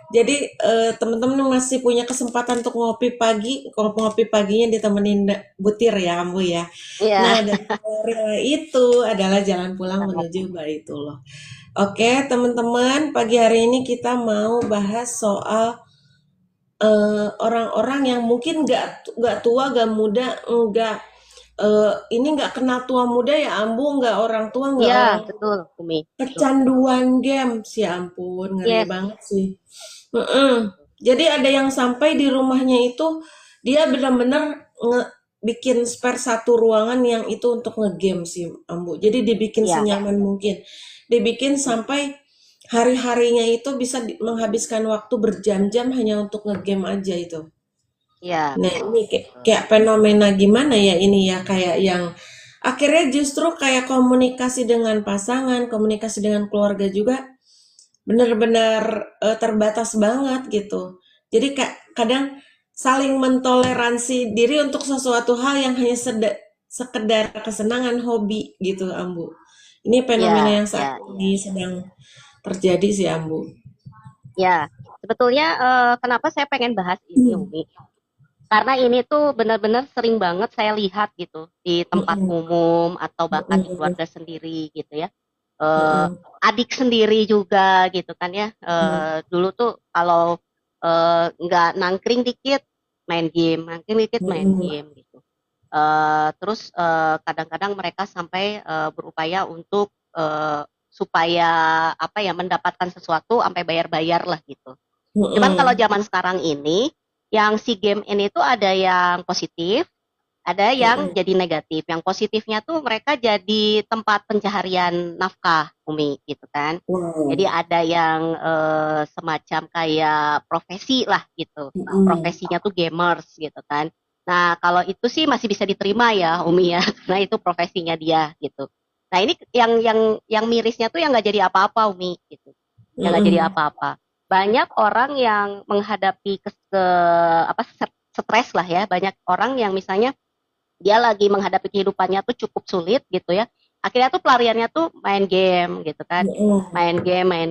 Jadi teman-teman masih punya kesempatan untuk ngopi pagi, kalau ngopi paginya ditemenin butir ya, Ambu ya. Iya. Nah, dan rela itu adalah jalan pulang menuju Baitullah. Oke, teman-teman, pagi hari ini kita mau bahas soal orang-orang yang mungkin nggak tua, nggak muda, nggak ini nggak kenal tua muda ya, Ambu, nggak orang tua, nggak Iya, orang betul, Umi. Betul. kecanduan games, ya ampun, ngeri Yes. banget sih. Mm-mm. Jadi ada yang sampai di rumahnya itu dia benar-benar bikin spare satu ruangan yang itu untuk ngegame sih, Ambu. Jadi dibikin Iya. senyaman mungkin. Dibikin sampai hari-harinya itu bisa menghabiskan waktu berjam-jam hanya untuk ngegame aja itu. Iya, Nah, betul. ini kayak fenomena gimana ya ini ya, kayak yang akhirnya justru kayak komunikasi dengan pasangan, komunikasi dengan keluarga juga benar-benar terbatas banget gitu. Jadi kadang saling mentoleransi diri untuk sesuatu hal yang hanya sekedar kesenangan hobi gitu, Ambu. Ini fenomena Iya, yang saat iya, iya. ini sedang terjadi sih, Ambu. Iya. Sebetulnya kenapa saya pengen bahas ini, Hmm. Umi? Karena ini tuh benar-benar sering banget saya lihat gitu di tempat Mm-mm. umum atau bahkan di Mm-mm. keluarga sendiri gitu ya. Eh, Mm-mm. adik sendiri juga gitu kan ya. Mm-mm. Dulu tuh kalau nggak nangkring dikit main game, nangkring dikit main Mm-mm. game gitu. Terus kadang-kadang mereka sampai berupaya untuk supaya apa ya mendapatkan sesuatu sampai bayar-bayar lah gitu. Cuman kalau Mm-mm. zaman sekarang ini, yang si game ini tuh ada yang positif, ada yang Mm-mm. jadi negatif. Yang positifnya tuh mereka jadi tempat pencaharian nafkah, Umi, gitu kan. Jadi Wow. ada yang semacam kayak profesi lah gitu. Mm-mm. Profesinya tuh gamers gitu kan. Nah, kalau itu sih masih bisa diterima ya, Umi ya, karena itu profesinya dia gitu. Nah, ini yang mirisnya tuh yang nggak jadi apa-apa, Umi, gitu. Yang nggak jadi Mm-mm. apa-apa. Banyak orang yang menghadapi apa stres lah ya. Banyak orang yang misalnya dia lagi menghadapi kehidupannya tuh cukup sulit gitu ya. Akhirnya tuh pelariannya tuh main game gitu kan. Mm-mm. Main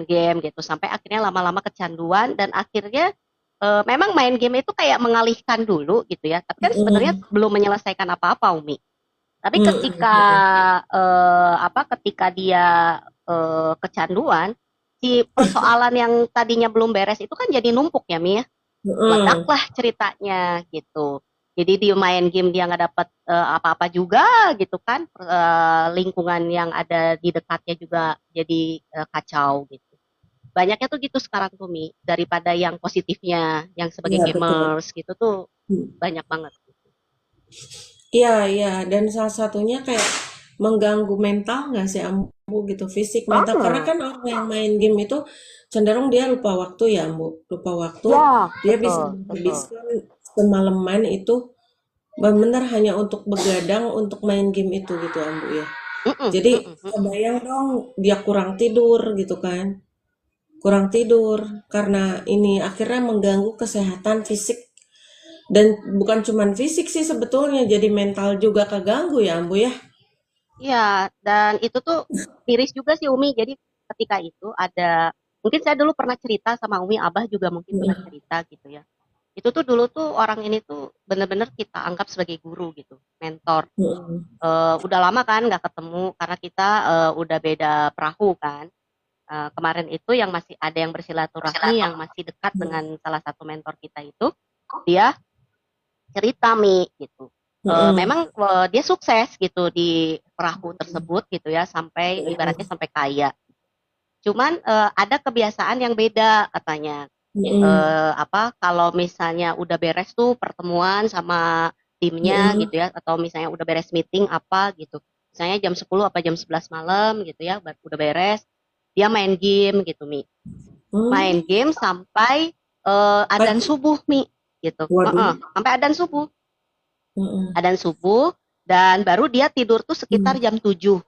game gitu sampai akhirnya lama-lama kecanduan dan akhirnya memang main game itu kayak mengalihkan dulu gitu ya. Tapi kan sebenarnya Mm-mm. belum menyelesaikan apa-apa, Umi. Tapi ketika Mm-mm. ketika dia kecanduan, si persoalan yang tadinya belum beres itu kan jadi numpuk ya, Mi ya. Mm-mm. Meledaklah ceritanya gitu. Jadi dia main game dia nggak dapat apa-apa juga gitu kan. Lingkungan yang ada di dekatnya juga jadi kacau gitu. Banyaknya tuh gitu sekarang tuh Mi, daripada yang positifnya, yang sebagai Iya betul. gamers gitu tuh Hmm. banyak banget. Iya, iya. Dan salah satunya kayak mengganggu mental nggak sih, Ambu, gitu, fisik, mental. Karena Banget. kan orang yang main game itu cenderung dia lupa waktu ya, Ambu. Lupa waktu, Ya, dia bisa betul, betul. menghabiskan semalaman itu benar-benar hanya untuk begadang untuk main game itu gitu, Ambu ya. Mm-mm, Jadi mm-mm, mm-mm. kebayang dong dia kurang tidur gitu kan. Kurang tidur karena ini akhirnya mengganggu kesehatan fisik. Dan bukan cuman fisik sih sebetulnya, jadi mental juga keganggu ya, Ambu ya. Iya, dan itu tuh miris juga sih Umi. Jadi ketika itu ada, mungkin saya dulu pernah cerita sama Umi, Abah juga mungkin pernah Mhm, cerita gitu ya. Itu tuh dulu tuh orang ini tuh bener-bener kita anggap sebagai guru gitu, mentor. mhm, Udah lama kan nggak ketemu karena kita udah beda perahu kan. Kemarin itu yang masih ada yang bersilaturahmi, yang masih dekat dengan salah satu mentor kita itu, dia cerita Mi gitu. mhm, Memang dia sukses gitu di perahu tersebut gitu ya sampai ibaratnya mhm, sampai kaya. Cuman ada kebiasaan yang beda katanya. mhm, Apa kalau misalnya udah beres tuh pertemuan sama timnya mhm, gitu ya atau misalnya udah beres meeting apa gitu. Misalnya jam 10 apa jam 11 malam gitu ya udah beres dia main game gitu Mi. Main mmm, game sampai adzan pagi? subuh Mi gitu. Waduh, Sampai adzan subuh. mhm, Adzan subuh dan baru dia tidur tuh sekitar mmm, jam 7.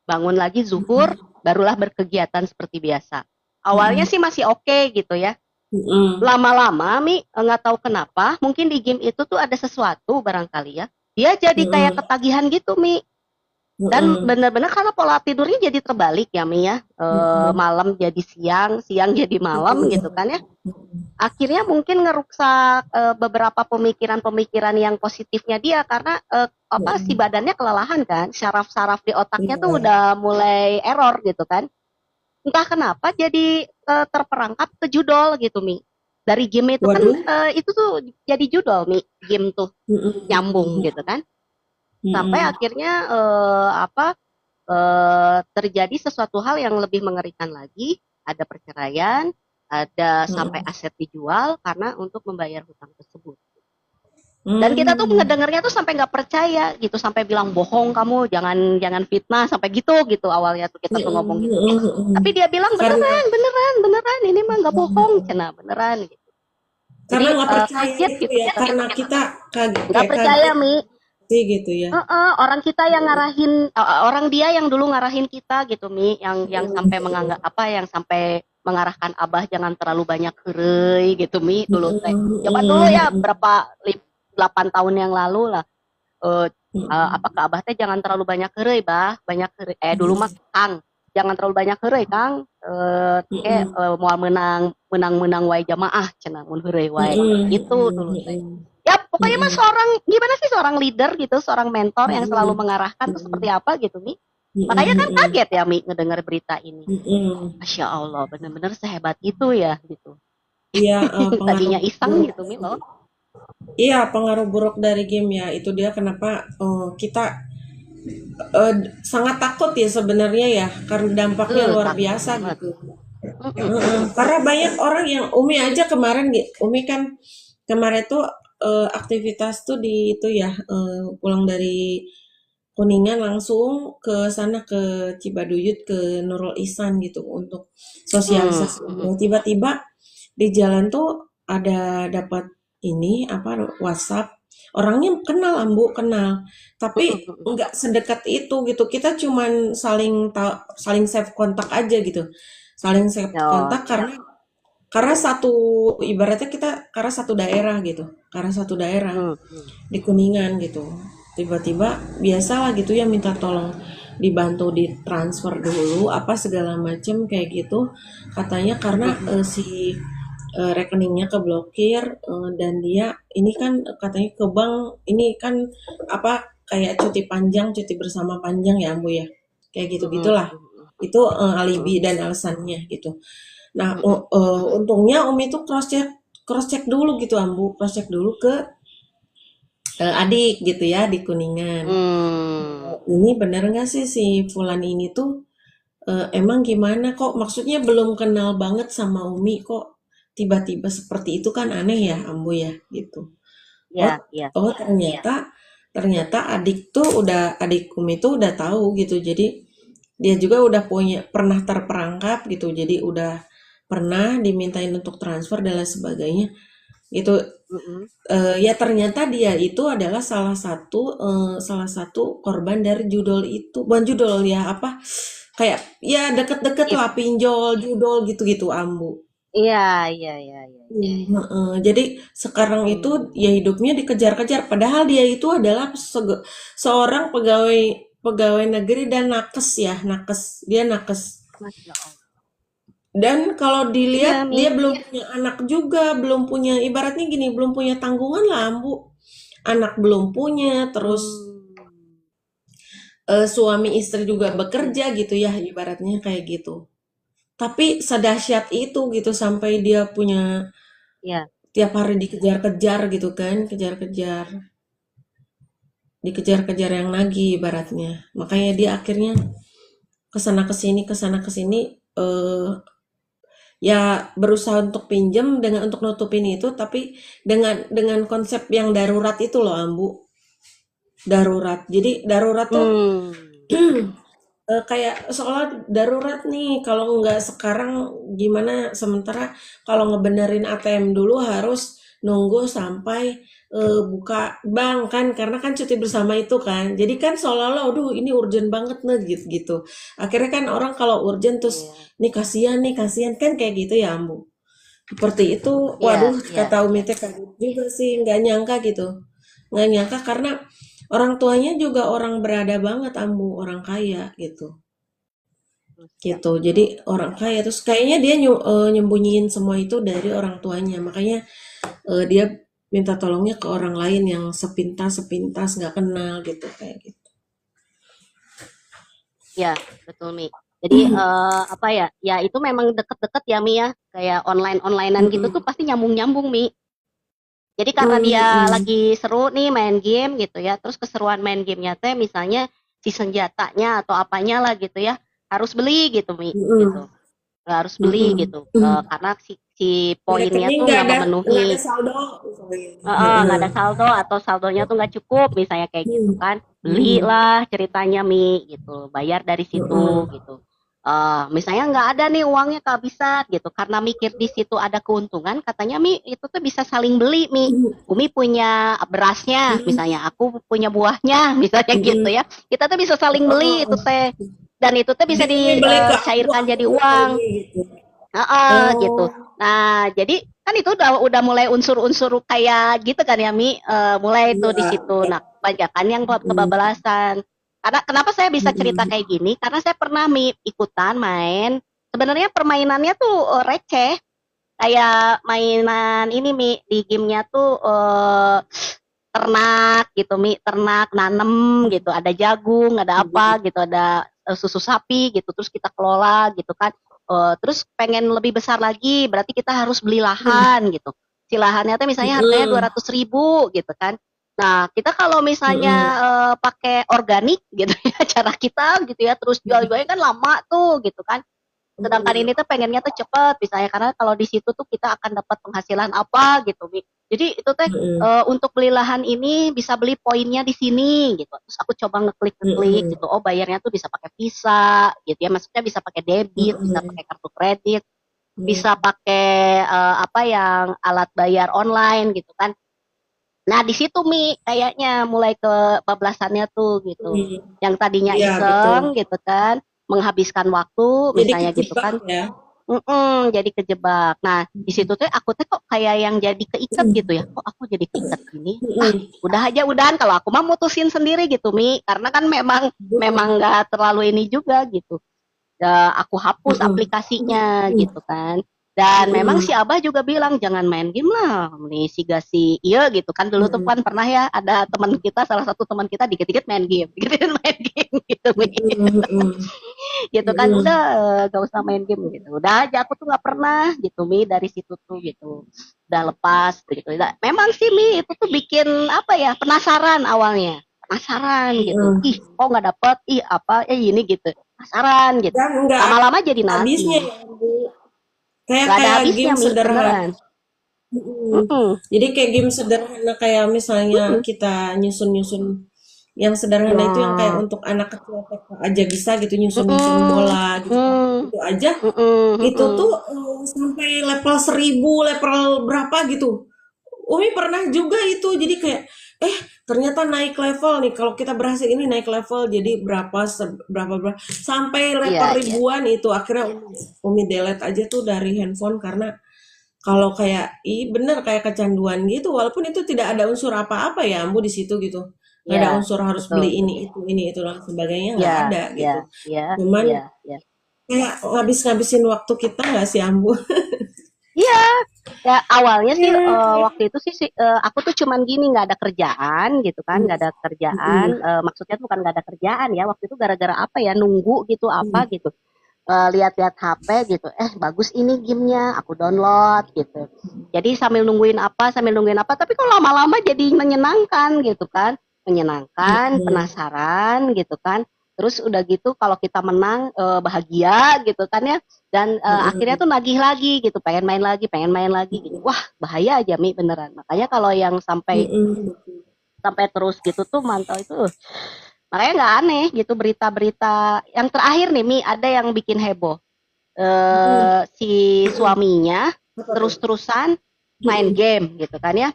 Bangun lagi zuhur, mhm, barulah berkegiatan seperti biasa. Awalnya mhm, sih masih oke gitu ya. mhm, Lama-lama Mi nggak tahu kenapa, mungkin di game itu tuh ada sesuatu barangkali ya. Dia jadi kayak mhm, ketagihan gitu Mi. Dan Heeh. benar-benar karena pola tidurnya jadi terbalik ya Mi ya. Heeh. Malam jadi siang, siang jadi malam Heeh. gitu kan ya. Akhirnya mungkin ngeruksak beberapa pemikiran-pemikiran yang positifnya dia karena apa si Heeh. badannya kelelahan kan, saraf-saraf di otaknya tuh Iya. udah mulai error gitu kan. Entah kenapa jadi terperangkap ke judol gitu Mi. Dari game itu kan Waduh. itu tuh jadi judol Mi, game tuh nyambung Heeh. gitu kan. Sampai Heeh. akhirnya apa terjadi sesuatu hal yang lebih mengerikan lagi, ada perceraian, ada sampai Heeh. aset dijual karena untuk membayar hutang tersebut. Dan kita tuh Hmm. ngedengarnya tuh sampai nggak percaya gitu, sampai bilang bohong kamu, jangan jangan fitnah, sampai gitu awalnya tuh kita tuh Heeh. ngomong gitu. Heeh. Heeh. Tapi dia bilang Karena beneran, beneran, beneran, ini mah nggak bohong, cina beneran gitu. karena Jadi nggak percaya kaget itu gitu ya, ya. karena kita Nggak kayak percaya kaget Mi. sih gitu ya. Orang kita yang ngarahin, orang dia yang dulu ngarahin kita gitu Mi, yang sampai menganggap apa, yang sampai mengarahkan Abah jangan terlalu banyak heureuy gitu Mi dulu teh. Zaman dulu ya berapa 8 tahun yang lalu lah. Eh, apa ke Abah teh jangan terlalu banyak heureuy bah, banyak heureuy. Dulu mah Kang, jangan terlalu banyak heureuy Kang. Moal menang menang menang wae jamaah cenah mun heureuy wae. Itu dulu teh. Ya pokoknya mah seorang gimana sih seorang leader gitu, seorang mentor yang selalu mengarahkan tuh seperti apa gitu Mi. Makanya kan kaget ya Mi ngedengar berita ini. Masya Allah, benar-benar sehebat itu ya gitu. Iya, pengaruh Tadinya iseng buruk. gitu Mi loh. Iya, pengaruh buruk dari game ya. Itu dia kenapa kita sangat takut ya sebenarnya ya, karena dampaknya luar Takut biasa banget. gitu. Karena banyak orang yang Umi aja kemarin, Umi kan kemarin tuh aktivitas tuh di itu ya, pulang dari Kuningan langsung ke sana ke Cibaduyut ke Nurul Ihsan gitu untuk sosialisasi. Nah, tiba-tiba di jalan tuh ada dapat ini apa WhatsApp. Orangnya kenal Ambu, kenal. Tapi nggak sedekat itu gitu. Kita cuman saling save kontak aja gitu. Saling save Oh, kontak karena satu ibaratnya kita karena satu daerah gitu. Karena satu daerah di Kuningan gitu. Tiba-tiba biasalah gitu ya minta tolong dibantu ditransfer dulu apa segala macem kayak gitu katanya karena si rekeningnya keblokir dan dia ini kan katanya ke bank ini kan apa kayak cuti bersama panjang ya Ambu ya kayak gitu gitulah itu alibi dan alasannya gitu. Nah untungnya Umi itu cross check dulu gitu Ambu cross check dulu ke adik gitu ya di Kuningan. Ini bener nggak sih si Fulan ini tuh emang gimana kok maksudnya belum kenal banget sama Umi kok tiba-tiba seperti itu kan aneh ya Ambu ya gitu. Oh, ya, ya. oh ternyata ternyata adik Umi tuh udah tahu gitu. Jadi dia juga udah punya pernah terperangkap gitu. Jadi udah pernah dimintain untuk transfer dan lain sebagainya gitu. Ya ternyata dia itu adalah salah satu korban dari judul itu bukan judul ya apa kayak ya deket-deket Iya, lah pinjol judul gitu-gitu Ambu. iya, iya, iya, iya. Jadi sekarang itu ya hidupnya dikejar-kejar padahal dia itu adalah seorang pegawai pegawai negeri dan nakes ya nakes dia nakes. Masya Allah. Dan kalau dilihat Iya, dia Mi. belum punya anak juga, belum punya ibaratnya gini, belum punya tanggungan lah, Bu. Anak belum punya, terus suami istri juga bekerja gitu ya, ibaratnya kayak gitu. Tapi sedahsyat itu gitu sampai dia punya Iya. tiap hari dikejar-kejar gitu kan, kejar-kejar, dikejar-kejar yang nagih ibaratnya. Makanya dia akhirnya kesana kesini ya berusaha untuk pinjam dengan untuk nutupin itu tapi dengan konsep yang darurat itu loh Ambu darurat jadi darurat tuh kayak seolah darurat nih kalau nggak sekarang gimana sementara kalau ngebenerin ATM dulu harus nunggu sampai buka bank kan karena kan cuti bersama itu kan jadi kan seolah-olah aduh ini urgent banget nih gitu gitu akhirnya kan orang kalau urgent terus nih kasihan kan kayak gitu ya Ambu seperti itu Iya, waduh iya, kata Umi teh kaget juga sih nggak nyangka gitu nggak nyangka karena orang tuanya juga orang berada banget, Ambu, orang kaya gitu. Siap. Gitu. Jadi orang kaya terus kayaknya dia nyembunyiin semua itu dari orang tuanya. Makanya dia minta tolongnya ke orang lain yang sepintas nggak kenal gitu kayak gitu. Ya, betul Mi. Jadi apa ya? Ya itu memang deket-deket ya Mi ya. Kayak online-onlinean gitu tuh Mm-mm. pasti nyambung-nyambung Mi. Jadi karena dia Mm-mm. lagi seru nih main game gitu ya, terus keseruan main gamenya teh misalnya si senjatanya atau apanya lah gitu ya, harus beli gitu Mi, gitu. Mm-mm. Harus beli Mm-mm. gitu, karena si Di poinnya rekening tuh nggak nggak ada memenuhi. saldo misalnya. Nggak Heeh. ada saldo atau saldonya tuh nggak cukup misalnya kayak gitu Mm. kan, Mm. belilah ceritanya Mi gitu, bayar dari situ Mm-mm. gitu. Misalnya nggak ada nih uangnya kehabisan gitu, karena mikir di situ ada keuntungan, katanya Mi itu tuh bisa saling beli Mi. Umi punya berasnya, Mm. misalnya aku punya buahnya, misalnya gitu Mm-mm. ya. Kita tuh bisa saling beli itu Oh. teh, dan itu tuh Jadi bisa Umi beli ke dicairkan aku jadi beli ke uang. Umi gitu. Gitu. Oh. Nah, jadi kan itu udah mulai unsur-unsur kayak gitu kan ya Mi, mulai itu di Iya. situ. Nah, kebanyakan yang Mm. kebabalasan. Karena kenapa saya bisa cerita Mm-mm. kayak gini? Karena saya pernah Mi ikutan main. Sebenarnya permainannya tuh receh, kayak mainan ini Mi, di gamenya tuh ternak gitu Mi, ternak nanem gitu, ada jagung, ada apa gitu, ada susu sapi gitu, terus kita kelola gitu kan. Terus pengen lebih besar lagi, berarti kita harus beli lahan gitu. Si lahannya tuh misalnya harganya Mm-mm. 200.000 gitu kan. Nah, kita kalau misalnya Mm-mm. pakai organik gitu ya, cara kita gitu ya, terus jual-jualnya kan lama tuh gitu kan. Sedangkan ini tuh pengennya tuh cepet, misalnya karena kalau di situ tuh kita akan dapat penghasilan apa gitu, Mi. Jadi itu teh Mm-mm. untuk beli lahan ini bisa beli poinnya di sini gitu. Terus aku coba ngeklik Mm-mm. gitu. Oh, bayarnya tuh bisa pakai Visa gitu ya. Maksudnya bisa pakai debit, bisa Mm-mm. pakai kartu kredit, bisa Mm-mm. pakai apa yang alat bayar online gitu kan. Nah, di situ Mi kayaknya mulai kebablasannya tuh gitu. Mm. Yang tadinya Iya betul. iseng gitu kan, menghabiskan waktu Jadi misalnya gitu kejebak kan. ya. Jadi kejebak. Nah, di situ tuh aku tuh kok kayak yang jadi keiket gitu ya. Kok aku jadi keiket gini? Mm-mm. Udah aja udahan kalau aku mah mutusin sendiri gitu, Mi. Karena kan memang memang Mm-mm. nggak terlalu ini juga gitu. Aku hapus Mm-mm. aplikasinya gitu kan. Dan memang si Mm-mm. Abah juga bilang jangan main game lah, nih si Gasi, iya gitu kan dulu tuh Mm-mm. kan pernah ya ada teman kita, salah satu teman kita dikit-dikit main game, dikit-dikit main game gitu, Mi. Mm-mm. Gitu kan Mm-mm. udah gak usah main game gitu, udah aja aku tuh nggak pernah gitu Mi dari situ tuh gitu, udah lepas gitu. Memang sih Mi itu tuh bikin apa ya, penasaran awalnya, penasaran gitu, ih Mm-mm. kok nggak dapet, ih apa ini gitu, penasaran gitu, Dan nggak ada lama-lama jadi habisnya nagih, ya, Bu. Kayak nggak ada kayak habisnya game Mi sederhana. beneran. Mm-mm. Mm-mm. Jadi kayak game sederhana kayak misalnya Mm-mm. kita nyusun-nyusun yang sederhana itu yang kayak Nah, untuk anak kecil TK aja bisa gitu nyusun-nyusun mm-mm. bola gitu kan. Mm. Itu aja Mm-mm. itu tuh Mm-mm. sampai level 1000 level berapa gitu. Umi pernah juga itu jadi kayak ternyata naik level nih kalau kita berhasil ini naik level jadi berapa berapa sampai Iya, level iya. ribuan itu akhirnya Umi delete aja tuh dari handphone karena kalau kayak bener kayak kecanduan gitu walaupun itu tidak ada unsur apa-apa ya Ambu di situ gitu nggak Iya, ada unsur harus betul. beli ini itu dan sebagainya Iya, nggak ada iya, gitu iya, cuman iya, iya. kayak ngabis-ngabisin waktu kita nggak sih Ambu. Iya, ya awalnya sih Ya kayak waktu itu sih aku tuh cuman gini nggak ada kerjaan gitu kan, nggak ada kerjaan. mm, Maksudnya tuh bukan nggak ada kerjaan ya, waktu itu gara-gara apa ya, nunggu gitu apa mm, gitu. Lihat-lihat HP gitu, bagus ini gamenya, aku download gitu. Jadi sambil nungguin apa, tapi kok lama-lama jadi menyenangkan gitu kan, menyenangkan, mm, penasaran gitu kan. Terus udah gitu kalau kita menang bahagia gitu kan ya, dan akhirnya tuh mm, nagih lagi gitu, pengen main lagi gitu. Wah bahaya aja Mi beneran. Makanya kalau yang sampai mm, sampai terus gitu tuh mantau itu, makanya nggak aneh gitu berita-berita. Yang terakhir nih Mi ada yang bikin heboh, mm, si suaminya apa tuh? terus-terusan main Mm, game gitu kan ya,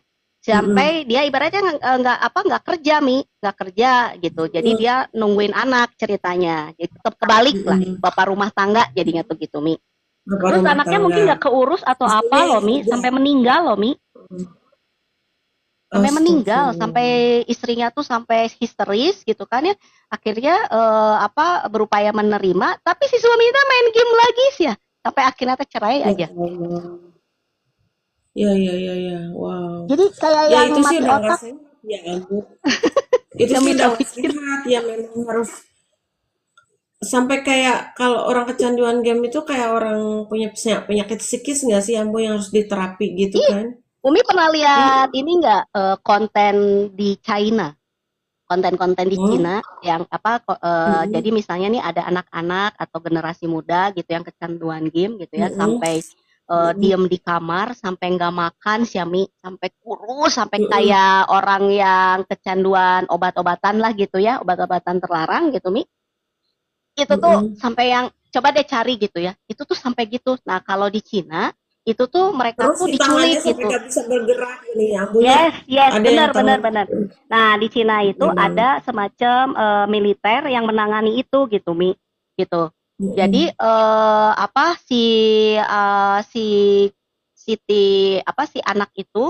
mm, sampai dia ibaratnya nggak kerja Mi, nggak kerja gitu, jadi mm, dia nungguin anak ceritanya, jadi tetap kebalik lah, mm, bapak rumah tangga jadinya tuh gitu Mi. apa Terus rumah anaknya tangga mungkin nggak keurus atau istrinya apa loh yang Mi, kerja. sampai meninggal loh Mi. sampai meninggal, sampai Astagfirullah. istrinya tuh sampai histeris gitu kan ya. Akhirnya berupaya menerima, tapi si suaminya main game lagi sih ya. Sampai akhirnya teh cerai Ya aja. Allah. Ya, ya, ya, ya. Wow. Jadi kayak Ya yang itu sih mati udah nggak otak, sehat ya, Bu. Itu yang sih bisa udah nggak mikir. sehat ya, memang harus sampai kayak kalau orang kecanduan game itu kayak orang punya penyakit psikis nggak sih, Ambo, yang harus diterapi gitu Ih, kan? Umi pernah lihat Hmm. ini nggak konten di China? Konten-konten di Hmm. Cina yang jadi Hmm. misalnya nih ada anak-anak atau generasi muda gitu yang kecanduan game gitu ya, Hmm. sampai Hmm. diem di kamar, sampai nggak makan siami, sampai kurus, sampai Hmm. kayak orang yang kecanduan obat-obatan lah gitu ya, obat-obatan terlarang gitu Mi. Itu tuh Hmm. sampai yang coba deh cari gitu ya, itu tuh sampai gitu. Nah kalau di Cina itu tuh mereka Terus tuh si tangannya diculik sampai gitu. nggak bisa bergerak ini ya, Ambonya. Yes, yes, Ada yang benar, benar, tangan. benar. Nah, di Cina itu Memang. ada semacam militer yang menangani itu gitu, Mi. Gitu. Jadi Hmm. si si anak itu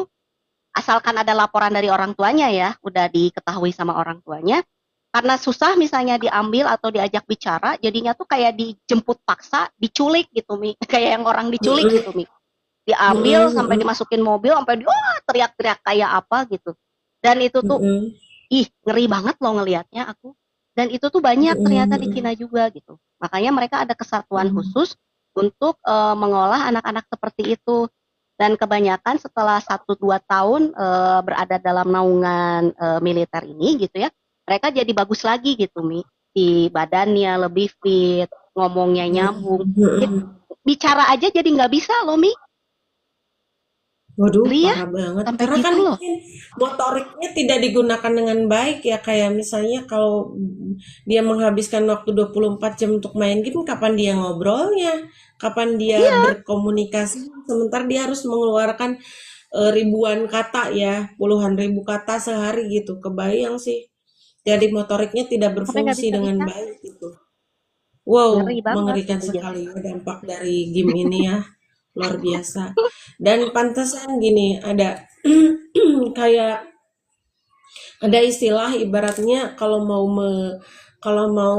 asalkan ada laporan dari orang tuanya ya, udah diketahui sama orang tuanya, karena susah misalnya diambil atau diajak bicara, jadinya tuh kayak dijemput paksa, diculik gitu, Mi. Kayak yang orang diculik Hmm. gitu, Mi, diambil Hmm. sampai Hmm. dimasukin mobil sampai wah teriak-teriak kayak apa gitu. Dan itu tuh Hmm. ngeri banget loh ngelihatnya aku. Dan itu tuh banyak Hmm. ternyata di Hmm. Cina juga gitu. Makanya mereka ada kesatuan Hmm. khusus untuk mengolah anak-anak seperti itu. Dan kebanyakan setelah 1-2 tahun berada dalam naungan militer ini gitu ya, mereka jadi bagus lagi gitu Mi. Di badannya lebih fit, ngomongnya nyambung. Ya, Hmm. bicara aja jadi nggak bisa loh Mi. Waduh, Ngeri ya, parah banget. sampai Karena kan gitu loh. mungkin motoriknya tidak digunakan dengan baik ya. Kayak misalnya kalau dia menghabiskan waktu 24 jam untuk main game, kapan dia ngobrolnya? Kapan dia Iya, berkomunikasi? Sementara dia harus mengeluarkan ribuan kata ya, puluhan ribu kata sehari gitu. Kebayang sih. Jadi motoriknya tidak sampai nggak berfungsi bisa dengan bicara. baik gitu. Wow, Ngeri banget mengerikan gitu jadi. sekali ya dampak dari game ini ya. Luar biasa. Dan pantesan gini, ada kayak ada istilah ibaratnya kalau mau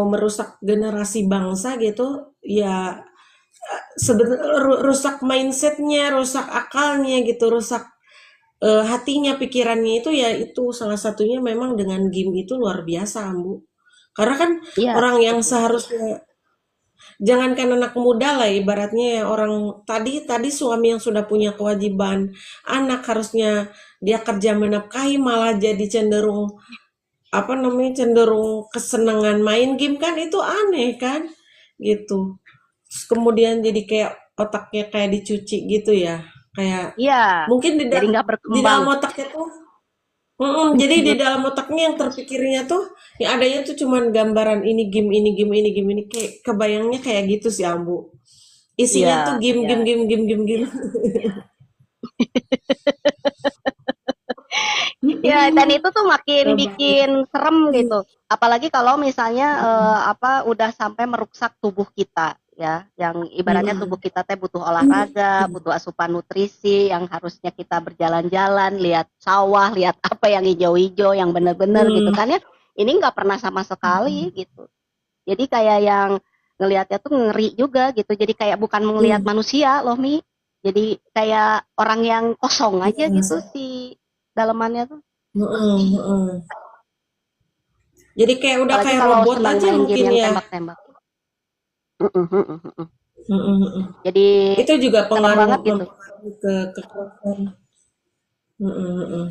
merusak generasi bangsa gitu, ya sebenarnya rusak mindsetnya, rusak akalnya gitu, rusak hatinya, pikirannya itu ya itu salah satunya memang dengan game itu luar biasa, Bu. Karena kan Iya, orang yang betul. seharusnya jangankan anak muda lah ibaratnya ya orang tadi tadi suami yang sudah punya kewajiban anak harusnya dia kerja menafkahi malah jadi cenderung apa namanya cenderung kesenangan main game kan itu aneh kan gitu. Terus kemudian jadi kayak otaknya kayak dicuci gitu ya kayak Iya, mungkin jadi nggak di berkembang. dalam otaknya tuh jadi di dalam otaknya yang terpikirnya tuh yang adanya tuh cuman gambaran ini game ini game ini game ini kayak kebayangnya kayak gitu sih Ambu. Iya, Isinya tuh game iya. game game game game game. Ya, dan itu tuh makin Kebayang. bikin serem gitu. Apalagi kalau misalnya udah sampai merusak tubuh kita ya, yang ibaratnya tubuh kita teh butuh olahraga, butuh asupan nutrisi, yang harusnya kita berjalan-jalan, lihat sawah, lihat apa yang hijau-hijau, yang bener-bener gitu Hmm. kan ya. Ini nggak pernah sama sekali gitu. Jadi kayak yang ngelihatnya tuh ngeri juga gitu. Jadi kayak bukan melihat Hmm. manusia loh Mi. Jadi kayak orang yang kosong aja gitu Iya. si dalemannya tuh. Heeh, heeh. Jadi kayak udah Apalagi kayak kalau robot sedang aja main game mungkin yang ya. tembak-tembak. Mm-mm, mm-mm, mm-mm. Heeh, heeh. Jadi Itu juga serem banget gitu. mempengaruhi ke kekuatan. Heeh, heeh.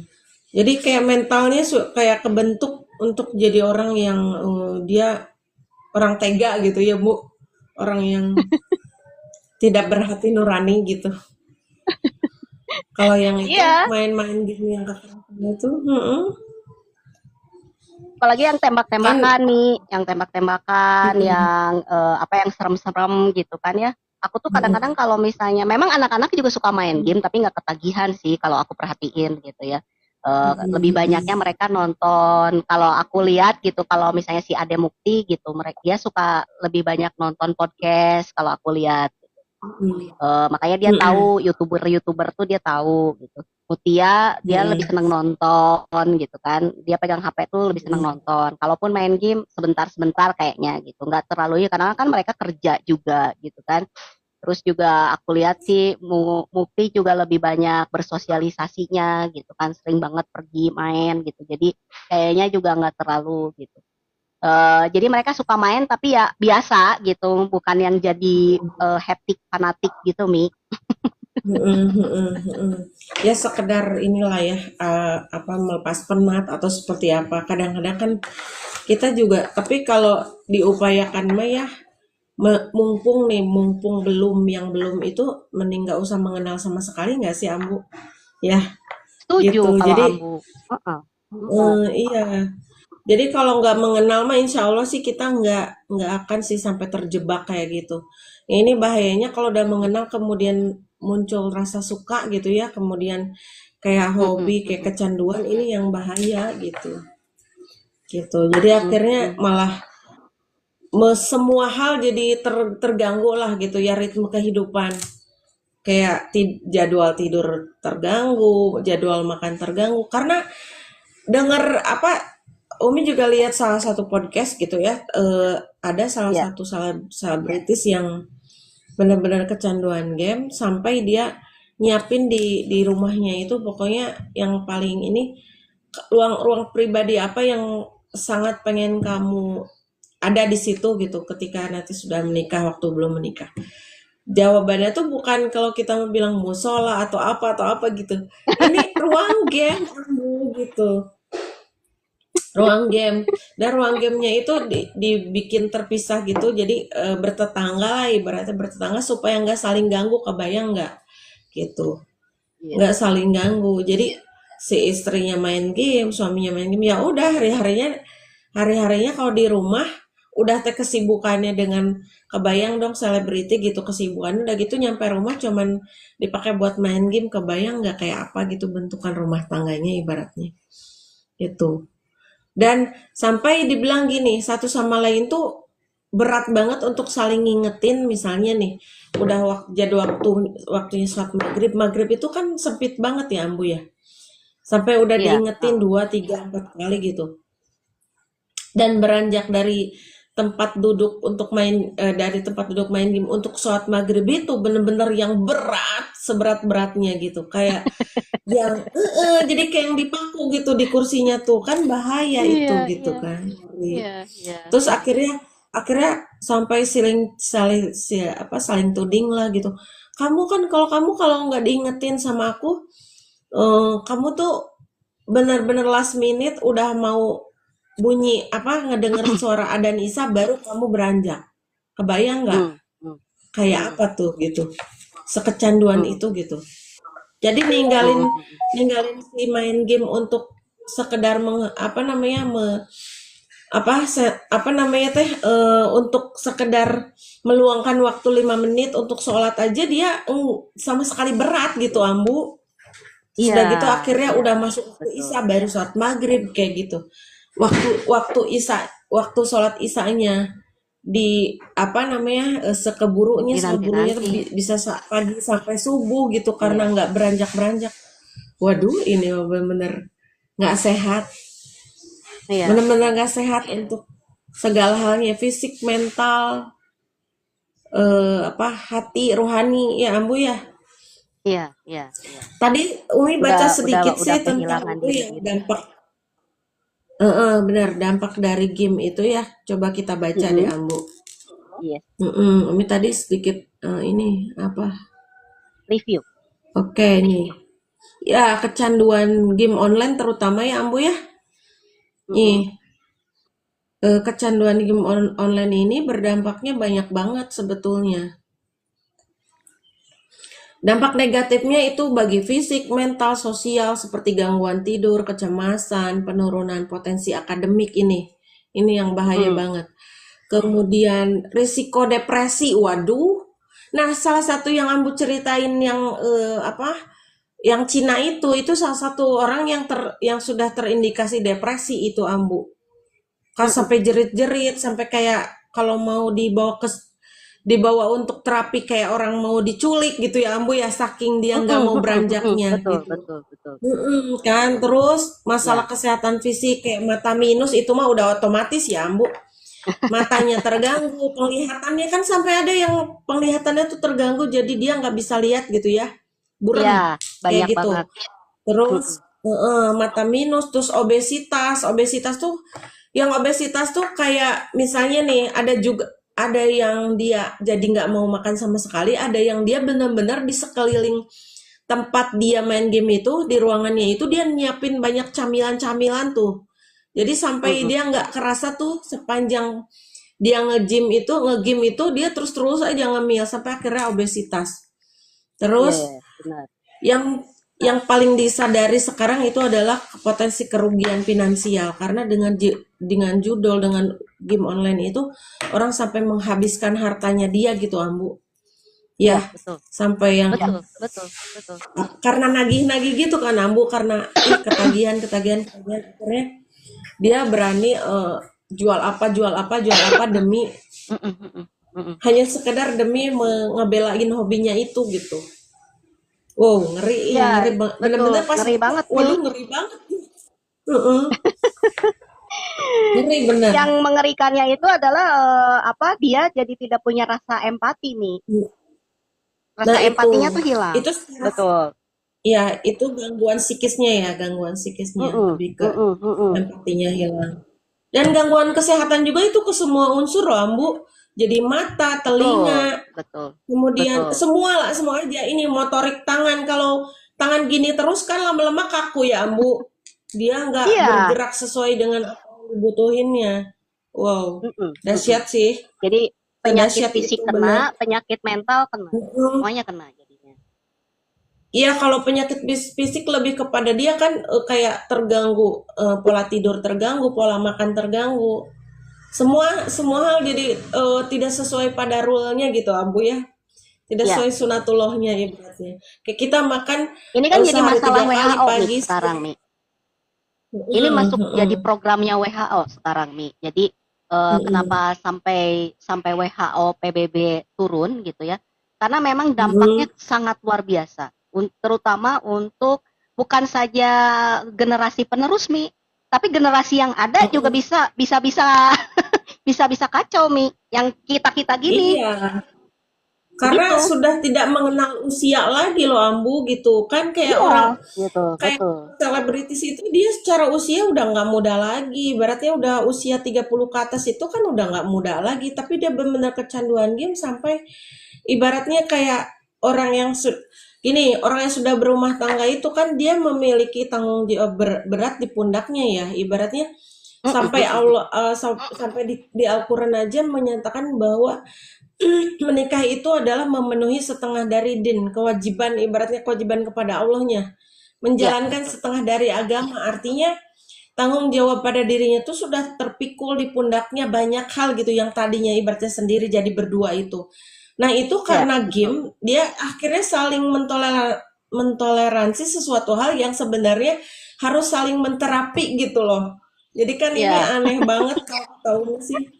Jadi kayak mentalnya kayak kebentuk untuk jadi orang yang dia orang tega gitu ya Bu. Orang yang tidak berhati nurani gitu. Kalau yang itu Iya, main-main game yang kekerasan itu, apalagi yang kan, tembak-tembakan nih, yang tembak-tembakan, mm, yang apa yang serem-serem gitu kan ya. Aku tuh kadang-kadang mm, kalau misalnya, memang anak-anak juga suka main game, tapi nggak ketagihan sih kalau aku perhatiin gitu ya. Lebih banyaknya mm, mereka nonton. Kalau aku lihat gitu, kalau misalnya si Ade Mukti gitu, mereka dia suka lebih banyak nonton podcast kalau aku lihat. mm, Makanya dia mm, tahu youtuber-youtuber tuh dia tahu gitu. Mutia dia lebih Mm-mm. seneng nonton gitu kan. Dia pegang HP tuh lebih seneng Mm-mm. nonton. Kalaupun main game sebentar-sebentar kayaknya gitu. Nggak terlalu ya karena kan mereka kerja juga gitu kan. Terus juga aku lihat sih Mukti juga lebih banyak bersosialisasinya gitu kan. Sering banget pergi main gitu. Jadi kayaknya juga nggak terlalu gitu. Jadi mereka suka main tapi ya biasa gitu, bukan yang jadi hektik fanatik gitu, Mi. Mm-mm. Mm-mm. Mm-mm. Ya sekedar inilah ya, apa melepas penat atau seperti apa. Kadang-kadang kan kita juga, tapi kalau diupayakan mah ya, mumpung nih, mumpung belum yang belum itu, mending nggak usah mengenal sama sekali nggak sih Ambu? Ya, Setuju gitu. kalau Jadi Ambu. Heeh. Heeh. iya. Jadi kalau nggak mengenal mah insya Allah sih kita nggak akan sih sampai terjebak kayak gitu. Ini bahayanya kalau udah mengenal kemudian muncul rasa suka gitu ya, kemudian kayak Mm-mm, hobi, kayak mm-mm, kecanduan ini yang bahaya gitu. Gitu. Jadi akhirnya mm-mm. malah semua hal jadi terganggu lah gitu ya, ritme kehidupan. Kayak jadwal tidur terganggu, jadwal makan terganggu karena denger apa, Umi juga lihat salah satu podcast gitu ya, ada salah Ya, satu selebritis yang benar-benar kecanduan game sampai dia nyiapin di rumahnya itu pokoknya yang paling ini, ruang-ruang pribadi apa yang sangat pengen kamu ada di situ gitu ketika nanti sudah menikah, waktu belum menikah. Jawabannya tuh bukan kalau kita mau bilang musola atau apa gitu. Ini ruang game Ambu, gitu. Ruang game. Dan ruang gamenya itu dibikin terpisah gitu. Jadi bertetangga lah, ibaratnya bertetangga supaya nggak saling ganggu, kebayang nggak? Gitu. iya. Nggak saling ganggu. Jadi si istrinya main game, suaminya main game, ya udah hari-harinya kalau di rumah udah teh kesibukannya dengan, kebayang dong selebriti gitu kesibukannya udah gitu nyampe rumah cuman dipakai buat main game, kebayang nggak kayak apa gitu bentukan rumah tangganya ibaratnya gitu. Dan sampai dibilang gini, satu sama lain tuh berat banget untuk saling ngingetin, misalnya nih udah waktunya sholat maghrib. Maghrib itu kan sempit banget ya Ambu ya, sampai udah Iya, diingetin 2, 3, 4 kali gitu. Dan beranjak dari tempat duduk untuk main, dari tempat duduk main game untuk sholat maghrib itu bener-bener yang berat, seberat-beratnya gitu, kayak yang jadi kayak yang dipaku gitu di kursinya tuh kan bahaya iya, itu iya, gitu kan. iya, iya. Terus akhirnya akhirnya sampai saling tuding lah gitu. Kamu kalau nggak diingetin sama aku, kamu tuh benar-benar last minute udah mau bunyi apa ngedenger suara adzan Isya baru kamu beranjak. Kebayang nggak Hmm, hmm, kayak hmm, apa tuh gitu? Sekecanduan hmm, itu gitu. Jadi hmm, ninggalin hmm. ninggalin si main game untuk sekedar apa namanya apa namanya teh, untuk sekedar meluangkan waktu 5 menit untuk sholat aja dia sama sekali berat gitu Ambu. Iya, Sudah gitu akhirnya iya, udah masuk waktu betul. isya baru sholat maghrib kayak gitu. Waktu isya, waktu sholat isyanya di apa namanya, sekeburunya tuh Dinanti-nanti. bisa pagi sampai subuh gitu karena Iya, nggak beranjak-beranjak. Waduh, ini bener-bener nggak sehat, iya, bener-bener iya, nggak sehat untuk segala halnya, fisik, mental, apa hati, rohani ya Ambu ya. iya, iya, iya. Tadi Umi Udah, baca udah, sedikit udah sih tentang kehilangan itu diri yang gitu. dampak, benar dampak dari game itu ya. Coba kita baca deh Mm-mm. Ambu. Yes, Umi tadi sedikit, ini apa? review. Oke nih. Ya, kecanduan game online terutama ya Ambu ya. Nih, Mm-mm. kecanduan game online ini berdampaknya banyak banget sebetulnya. Dampak negatifnya itu bagi fisik, mental, sosial seperti gangguan tidur, kecemasan, penurunan potensi akademik ini. Ini yang bahaya Mm. banget. Kemudian risiko depresi, waduh. Nah, salah satu yang Ambu ceritain yang, apa? Yang Cina itu salah satu orang yang sudah terindikasi depresi itu Ambu. Kan Mm-mm. sampai jerit-jerit, sampai kayak kalau mau dibawa untuk terapi kayak orang mau diculik gitu ya Ambu ya, saking dia nggak mau beranjaknya Betul, gitu. betul, betul. Kan terus masalah Ya, kesehatan fisik kayak mata minus itu mah udah otomatis ya Ambu, matanya terganggu, penglihatannya kan sampai ada yang penglihatannya tuh terganggu jadi dia nggak bisa lihat gitu ya, ya, burem banyak kayak banget. gitu. Terus Mm-mm. mata minus, terus obesitas. Obesitas tuh, yang obesitas tuh kayak misalnya nih ada yang dia jadi nggak mau makan sama sekali, ada yang dia benar-benar di sekeliling tempat dia main game itu di ruangannya itu dia nyiapin banyak camilan-camilan tuh. Jadi sampai Mm-mm. dia nggak kerasa tuh sepanjang dia nge-game itu dia terus-terus aja ngemil sampai akhirnya obesitas. Iya, Terus ya, benar. yang paling disadari sekarang itu adalah potensi kerugian finansial karena dengan judul dengan game online itu orang sampai menghabiskan hartanya dia gitu Ambu. Iya, Ya, betul. sampai yang Betul, betul, betul. karena nagih-nagih gitu kan Ambu karena ketagihan akhirnya dia berani jual apa demi Mm-mm, mm-mm, mm-mm. hanya sekedar demi ngebelain hobinya itu gitu. Wow, ngeri, ih, Ya, ngeri banget. betul. Bener-bener pas Ngeri buka, banget, Mi. waduh ngeri banget. Heeh, ngeri bener. Yang mengerikannya itu adalah apa? Dia jadi tidak punya rasa empati, Mi. Rasa Nah empatinya tuh hilang. itu secara, Betul. ya itu gangguan psikisnya Mm-mm, lebih ke mm-mm, mm-mm. empatinya hilang. Dan gangguan kesehatan juga itu ke semua unsur loh, Ambu. Jadi mata, Betul, telinga, betul, kemudian betul. semua lah, semua aja ini motorik tangan. Kalau tangan gini terus kan lama-lama kaku ya, Ambu. Dia nggak Iya. bergerak sesuai dengan apa yang dibutuhinnya. Wow, Mm-mm, mm-mm. dahsyat sih. Jadi penyakit Sedahsyat fisik itu benar. kena, penyakit mental kena. Mm-mm. Semuanya kena jadinya. Iya, kalau penyakit fisik lebih kepada dia kan kayak terganggu, pola tidur terganggu, pola makan terganggu. Semua semua hal jadi tidak sesuai pada rule-nya gitu, Abu ya. Tidak Ya, sesuai sunatullahnya ibaratnya. Kayak kita makan ini kan jadi sehari masalah 3 kali WHO, Mi, pagi, sekarang, Mi. Ini mm, masuk jadi mm, programnya WHO sekarang, Mi. Jadi mm, kenapa sampai sampai WHO PBB turun gitu ya? Karena memang dampaknya mm, sangat luar biasa, terutama untuk bukan saja generasi penerus, Mi, tapi generasi yang ada juga mm. bisa bisa bisa bisa bisa kacau, Mi. Yang kita kita gini, Iya, karena begitu. sudah tidak mengenal usia lagi loh Ambu gitu kan kayak Iya, orang gitu, kayak betul. selebritis itu dia secara usia udah nggak muda lagi. Berarti udah usia 30 ke atas itu kan udah nggak muda lagi. Tapi dia benar-benar kecanduan game sampai ibaratnya kayak orang yang orang yang sudah berumah tangga itu kan dia memiliki tanggung jawab berat di pundaknya ya. Ibaratnya sampai Allah sampai di Al-Quran aja menyatakan bahwa menikah itu adalah memenuhi setengah dari din, kewajiban ibaratnya kewajiban kepada Allahnya. Iya, Menjalankan betul. setengah dari agama, artinya tanggung jawab pada dirinya itu sudah terpikul di pundaknya banyak hal gitu yang tadinya ibaratnya sendiri jadi berdua itu. Nah, itu Iya, karena betul. game dia akhirnya saling mentoleransi sesuatu hal yang sebenarnya harus saling menterapi gitu loh. Jadi kan ini Iya, aneh banget kalau tahu sih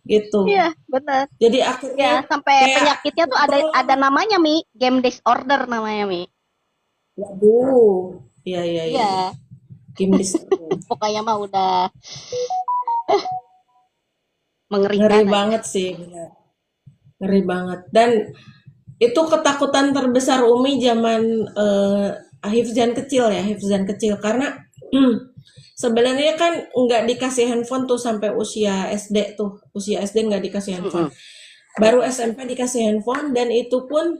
gitu. iya, benar. Jadi Ya, akhirnya sampai kayak penyakitnya tuh ada namanya, Mi. Game disorder namanya, Mi. waduh, iya iya iya, iya. Iya, Game disorder. pokoknya mah udah Ngeri mengerikan aja. banget sih, benar. Ngeri banget. Dan itu ketakutan terbesar Umi zaman Hifzan kecil ya, Hifzan kecil karena sebenarnya kan nggak dikasih handphone tuh sampai usia SD tuh, usia SD nggak dikasih handphone. Mm-mm. Baru SMP dikasih handphone dan itu pun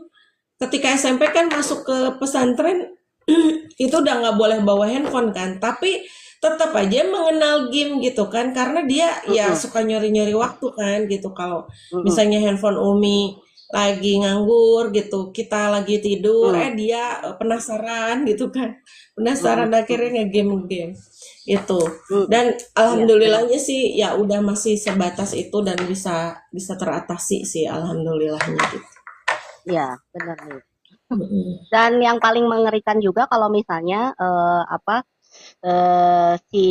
ketika SMP kan masuk ke pesantren itu udah nggak boleh bawa handphone kan tapi tetap aja mengenal game gitu kan karena dia ya Mm-mm. suka nyuri-nyuri waktu kan gitu kalau Mm-mm. misalnya handphone Umi lagi nganggur gitu kita lagi tidur Mm. dia penasaran gitu kan penasaran Mm-mm. Mm-mm. akhirnya game itu Mm-mm. dan Iya, benar. alhamdulillahnya sih ya udah masih sebatas itu dan bisa bisa teratasi sih alhamdulillahnya gitu. Iya, benar nih. Mm-mm. Dan yang paling mengerikan juga kalau misalnya apa si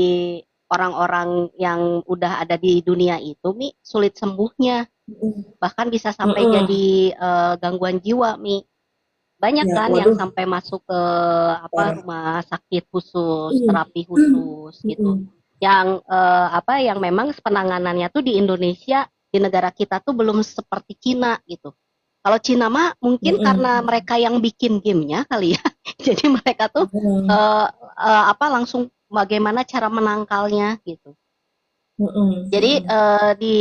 orang-orang yang udah ada di dunia itu, Mi, sulit sembuhnya. mm, Bahkan bisa sampai mm. jadi gangguan jiwa, Mi. Banyak Ya, kan yang waduh, sampai masuk ke apa parah. rumah sakit khusus, Mm, terapi khusus gitu. mm, Yang apa yang memang penanganannya tuh di Indonesia, di negara kita tuh belum seperti Cina gitu. Kalau Cina mah mm, mungkin karena mm, mereka yang bikin gamenya kali ya. Jadi mereka tuh mm, apa langsung bagaimana cara menangkalnya gitu. mm, Jadi mm, di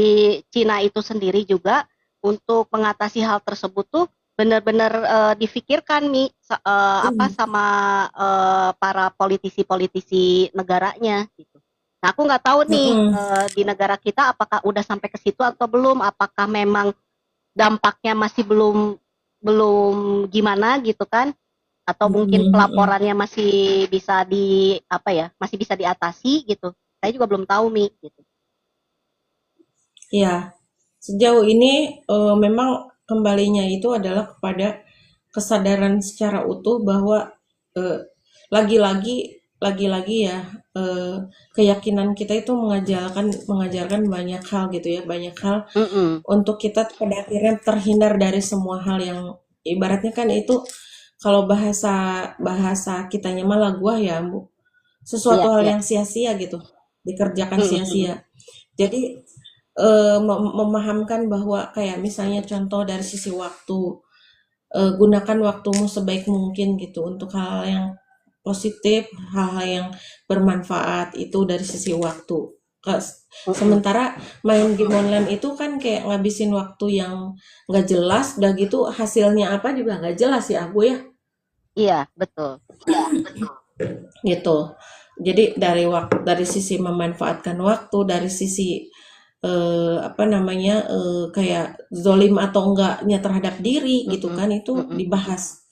Cina itu sendiri juga untuk mengatasi hal tersebut tuh benar-benar difikirkan nih apa mm, sama para politisi-politisi negaranya gitu. Nah, aku nggak tahu mm, nih mm, di negara kita apakah udah sampai ke situ atau belum, apakah memang dampaknya masih belum belum gimana gitu kan? Atau mungkin mm, mm. pelaporannya masih bisa di apa ya, masih bisa diatasi gitu. Saya juga belum tahu Mi gitu. Ya, sejauh ini memang kembalinya itu adalah kepada kesadaran secara utuh bahwa eh, lagi-lagi lagi-lagi ya eh, keyakinan kita itu mengajarkan banyak hal gitu ya, banyak hal Mm-mm. untuk kita pada akhirnya terhindar dari semua hal yang ibaratnya kan itu kalau bahasa bahasa kitanya malah gua ya, Bu, sesuatu Iya, hal iya. yang sia-sia gitu, dikerjakan Mm, sia-sia. mm, Jadi memahamkan bahwa kayak misalnya contoh dari sisi waktu, gunakan waktumu sebaik mungkin gitu untuk hal-hal yang positif, hal-hal yang bermanfaat itu dari sisi waktu. mm. Sementara main game online itu kan kayak ngabisin waktu yang nggak jelas, udah gitu hasilnya apa juga nggak jelas ya aku ya, Iya, betul. gitu. Jadi dari sisi memanfaatkan waktu, dari sisi apa namanya kayak zolim atau enggaknya terhadap diri gitu Mm, kan itu mm, dibahas.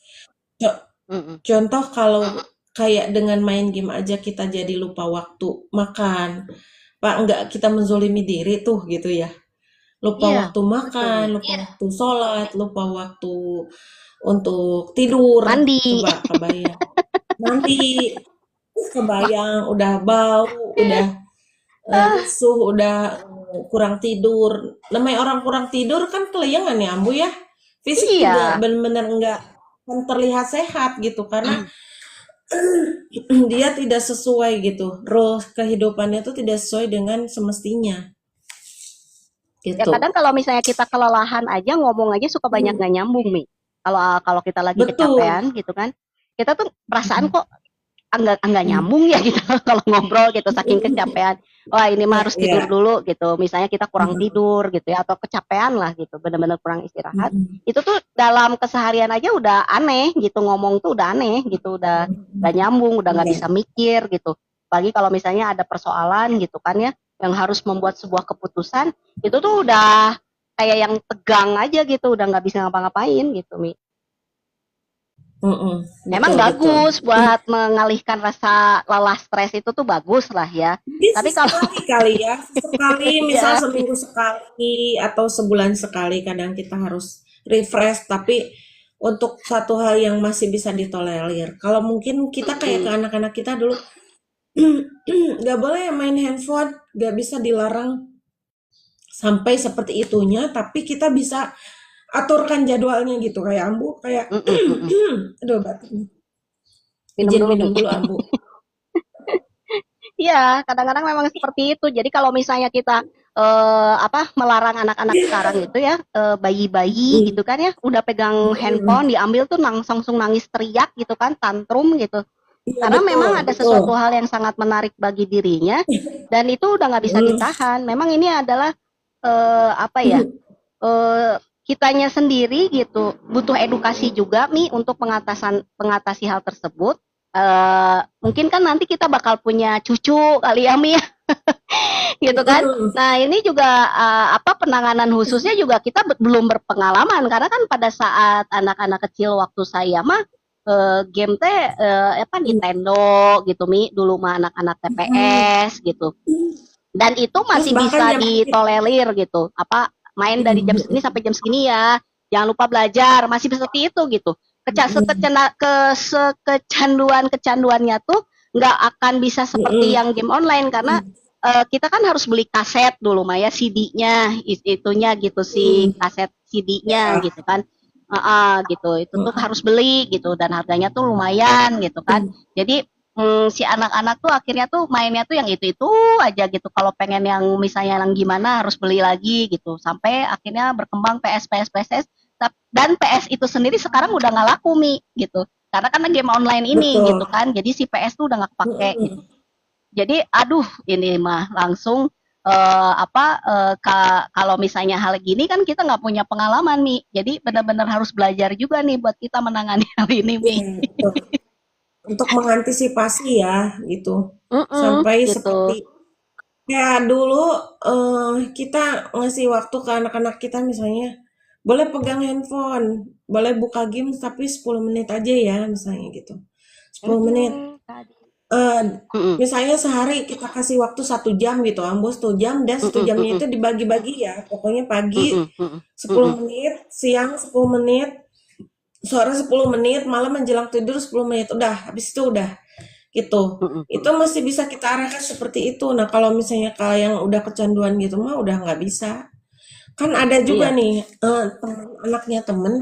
Co- mm. Contoh kalau kayak dengan main game aja kita jadi lupa waktu makan, Pak, enggak kita menzolimi diri tuh gitu ya. Lupa Iya, waktu betul makan, Mi. lupa waktu sholat, lupa waktu untuk tidur. Mandi. Coba kebayang. Nanti kebayang udah bau, udah lesuh, udah kurang tidur. Namanya orang kurang tidur kan kelayangan ya, Ambu ya. Fisik juga Iya. benar-benar enggak akan terlihat sehat gitu karena dia tidak sesuai gitu. Roh kehidupannya itu tidak sesuai dengan semestinya Ya gitu. kadang kalau misalnya kita kelelahan aja ngomong aja suka banyak Hmm, nggak nyambung Mi. Kalau kalau kita lagi betul. kecapean gitu kan, kita tuh perasaan kok enggak Hmm, nyambung ya gitu kalau ngobrol gitu saking kecapean. Wah ini mah ya, harus tidur ya. dulu gitu. Misalnya kita kurang Hmm, tidur gitu ya atau kecapean lah gitu, benar-benar kurang istirahat. hmm, Itu tuh dalam keseharian aja udah aneh gitu ngomong tuh udah aneh gitu, udah hmm, nggak nyambung, udah nggak bisa ya. mikir gitu. Apalagi kalau misalnya ada persoalan gitu kan ya, yang harus membuat sebuah keputusan, itu tuh udah kayak yang tegang aja gitu, udah nggak bisa ngapa-ngapain gitu, Mi. Hmm, Emang betul, betul. bagus buat mengalihkan rasa lelah stres itu tuh bagus lah ya. Mungkin Tapi kalau sesekali kali ya, sesekali misal ya, seminggu sekali atau sebulan sekali kadang kita harus refresh, tapi untuk satu hal yang masih bisa ditolerir. Kalau mungkin kita kayak ke mm, anak-anak kita dulu, nggak boleh main handphone, nggak bisa dilarang sampai seperti itunya, tapi kita bisa aturkan jadwalnya gitu. Kayak Ambu, kayak, mm, mm, mm, mm. aduh batuk. Minum Izin dulu minum Mi. dulu Ambu. Iya, kadang-kadang memang seperti itu. Jadi kalau misalnya kita apa melarang anak-anak sekarang itu ya bayi-bayi gitu Mm, kan ya udah pegang handphone mm. diambil tuh langsung nangis teriak gitu kan tantrum gitu. Iya Karena betul, memang ada betul. sesuatu hal yang sangat menarik bagi dirinya dan itu udah nggak bisa Mm. ditahan. Memang ini adalah apa ya? Kitanya sendiri gitu butuh edukasi juga Mi untuk mengatasi hal tersebut. Mungkin kan nanti kita bakal punya cucu kali ya Mi gitu kan. Mm. Nah, ini juga apa penanganan khususnya juga kita belum berpengalaman karena kan pada saat anak-anak kecil waktu saya mah game teh apa Nintendo gitu Mi dulu mah anak-anak Mm. TPS gitu. Dan itu Terus masih bahkan bisa zaman kita, ditolerir gitu. Apa main dari jam segini sampai jam segini ya. Jangan lupa belajar, masih seperti itu gitu. Kecanduan-kecanduannya tuh nggak akan bisa seperti yang game online karena kita kan harus beli kaset dulu Maya, CD-nya, itunya gitu sih, Hmm, kaset CD-nya ya. gitu kan. Gitu. Itu tuh harus beli gitu dan harganya tuh lumayan gitu kan. Hmm, Jadi si anak-anak tuh akhirnya tuh mainnya tuh yang itu aja gitu. Kalau pengen yang misalnya yang gimana harus beli lagi gitu. Sampai akhirnya berkembang PS, PS, PS, dan PS itu sendiri sekarang udah nggak laku Mi gitu. Karena kan game online ini gitu betul. kan. Jadi si PS tuh udah nggak kepake gitu. Mm-mm. Jadi aduh ini mah langsung kalau misalnya hal gini kan kita nggak punya pengalaman Mi. Jadi benar-benar harus belajar juga nih buat kita menangani hal ini Mi. Iya, betul. Untuk mengantisipasi ya gitu. Sampai Gitu. seperti kayak dulu kita ngasih waktu ke anak-anak kita misalnya boleh pegang handphone, boleh buka game tapi 10 menit aja ya misalnya gitu. 10 menit. Tadi. eh Mm-mm, Misalnya sehari kita kasih waktu 1 jam gitu, ambo 1 jam dan satu mm-mm, jamnya mm-mm, itu dibagi-bagi ya. Pokoknya pagi mm-mm, mm-mm, 10 mm-mm, menit, siang 10 menit, sore 10 menit, malam menjelang tidur 10 menit. Udah, habis itu udah gitu. mm-mm, Itu mm-mm. masih bisa kita arahkan seperti itu. Nah, kalau misalnya kalau yang udah kecanduan gitu mah udah nggak bisa. Kan ada juga Iya. nih temen, anaknya temen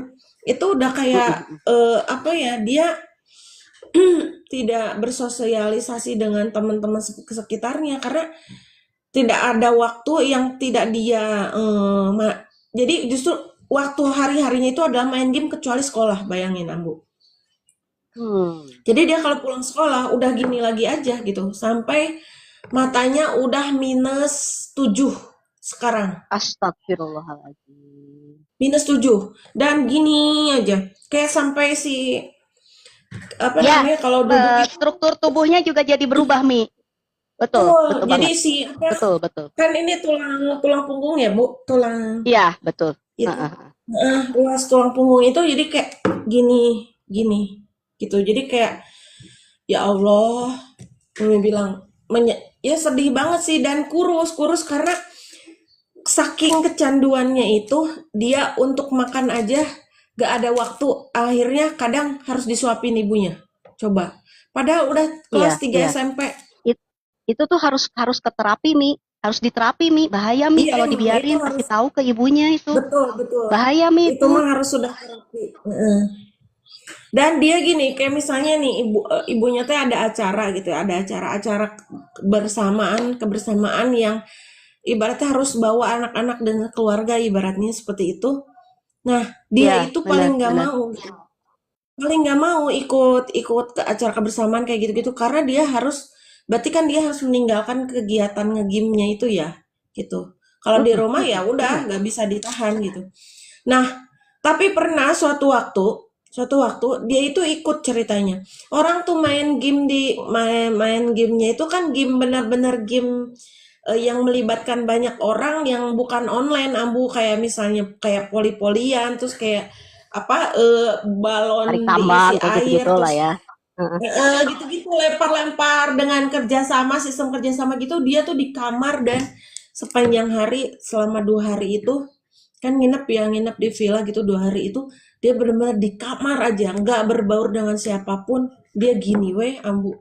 itu udah Mm-mm, kayak mm-mm. apa ya, dia tidak bersosialisasi dengan teman-teman sekitarnya karena tidak ada waktu yang tidak dia jadi justru waktu hari-harinya itu adalah main game kecuali sekolah, bayangin Ambu. Hmm. Jadi dia kalau pulang sekolah udah gini lagi aja gitu sampai matanya udah -7 sekarang. Astagfirullahaladzim. -7 dan gini aja kayak sampai si apa Ya, namanya kalau duduk itu struktur tubuhnya juga jadi berubah Mi. Betul, betul. betul Jadi banget. si apa, Betul, betul. kan ini tulang tulang punggung ya Bu, tulang Iya, betul. itu. Heeh. Ruas tulang punggung itu jadi kayak gini, gini gitu. Jadi kayak ya Allah, Mimi bilang ya sedih banget sih dan kurus, kurus karena saking kecanduannya itu dia untuk makan aja gak ada waktu. Akhirnya kadang harus disuapin ibunya. Coba. Padahal udah Iya, kelas 3 iya. SMP. It- itu tuh harus harus ke terapi Mi, harus diterapi Mi, bahaya Mi Iya kalau emang itu dibiarin, harus kasih tahu ke ibunya itu. betul betul. Bahaya Mi Itu itu. mah harus sudah terapi. Heeh. Dan dia gini, kayak misalnya nih ibunya teh ada acara gitu ya, ada acara-acara kebersamaan yang ibaratnya harus bawa anak-anak dan keluarga ibaratnya seperti itu. Nah, dia Iya, itu benar, benar. paling nggak mau ikut ikut ke acara kebersamaan kayak gitu-gitu karena dia harus berarti kan dia harus meninggalkan kegiatan ngegame-nya itu ya, gitu. Kalau di Mm-mm, rumah ya mm-mm, udah benar. nggak bisa ditahan gitu. Nah, tapi pernah suatu waktu dia itu ikut ceritanya. Orang tuh main gamenya itu kan game benar-benar game yang melibatkan banyak orang yang bukan online, Ambu, kayak misalnya kayak poli-polian, terus kayak apa Tarik balon tambang diisi kayak air, gitu-gitu lah terus ya. Heeh. gitu-gitu lempar-lempar dengan kerjasama sistem kerjasama gitu. Dia tuh di kamar dan sepanjang hari selama 2 hari itu kan nginep di villa gitu 2 hari itu dia benar-benar di kamar aja nggak berbaur dengan siapapun, dia gini weh Ambu,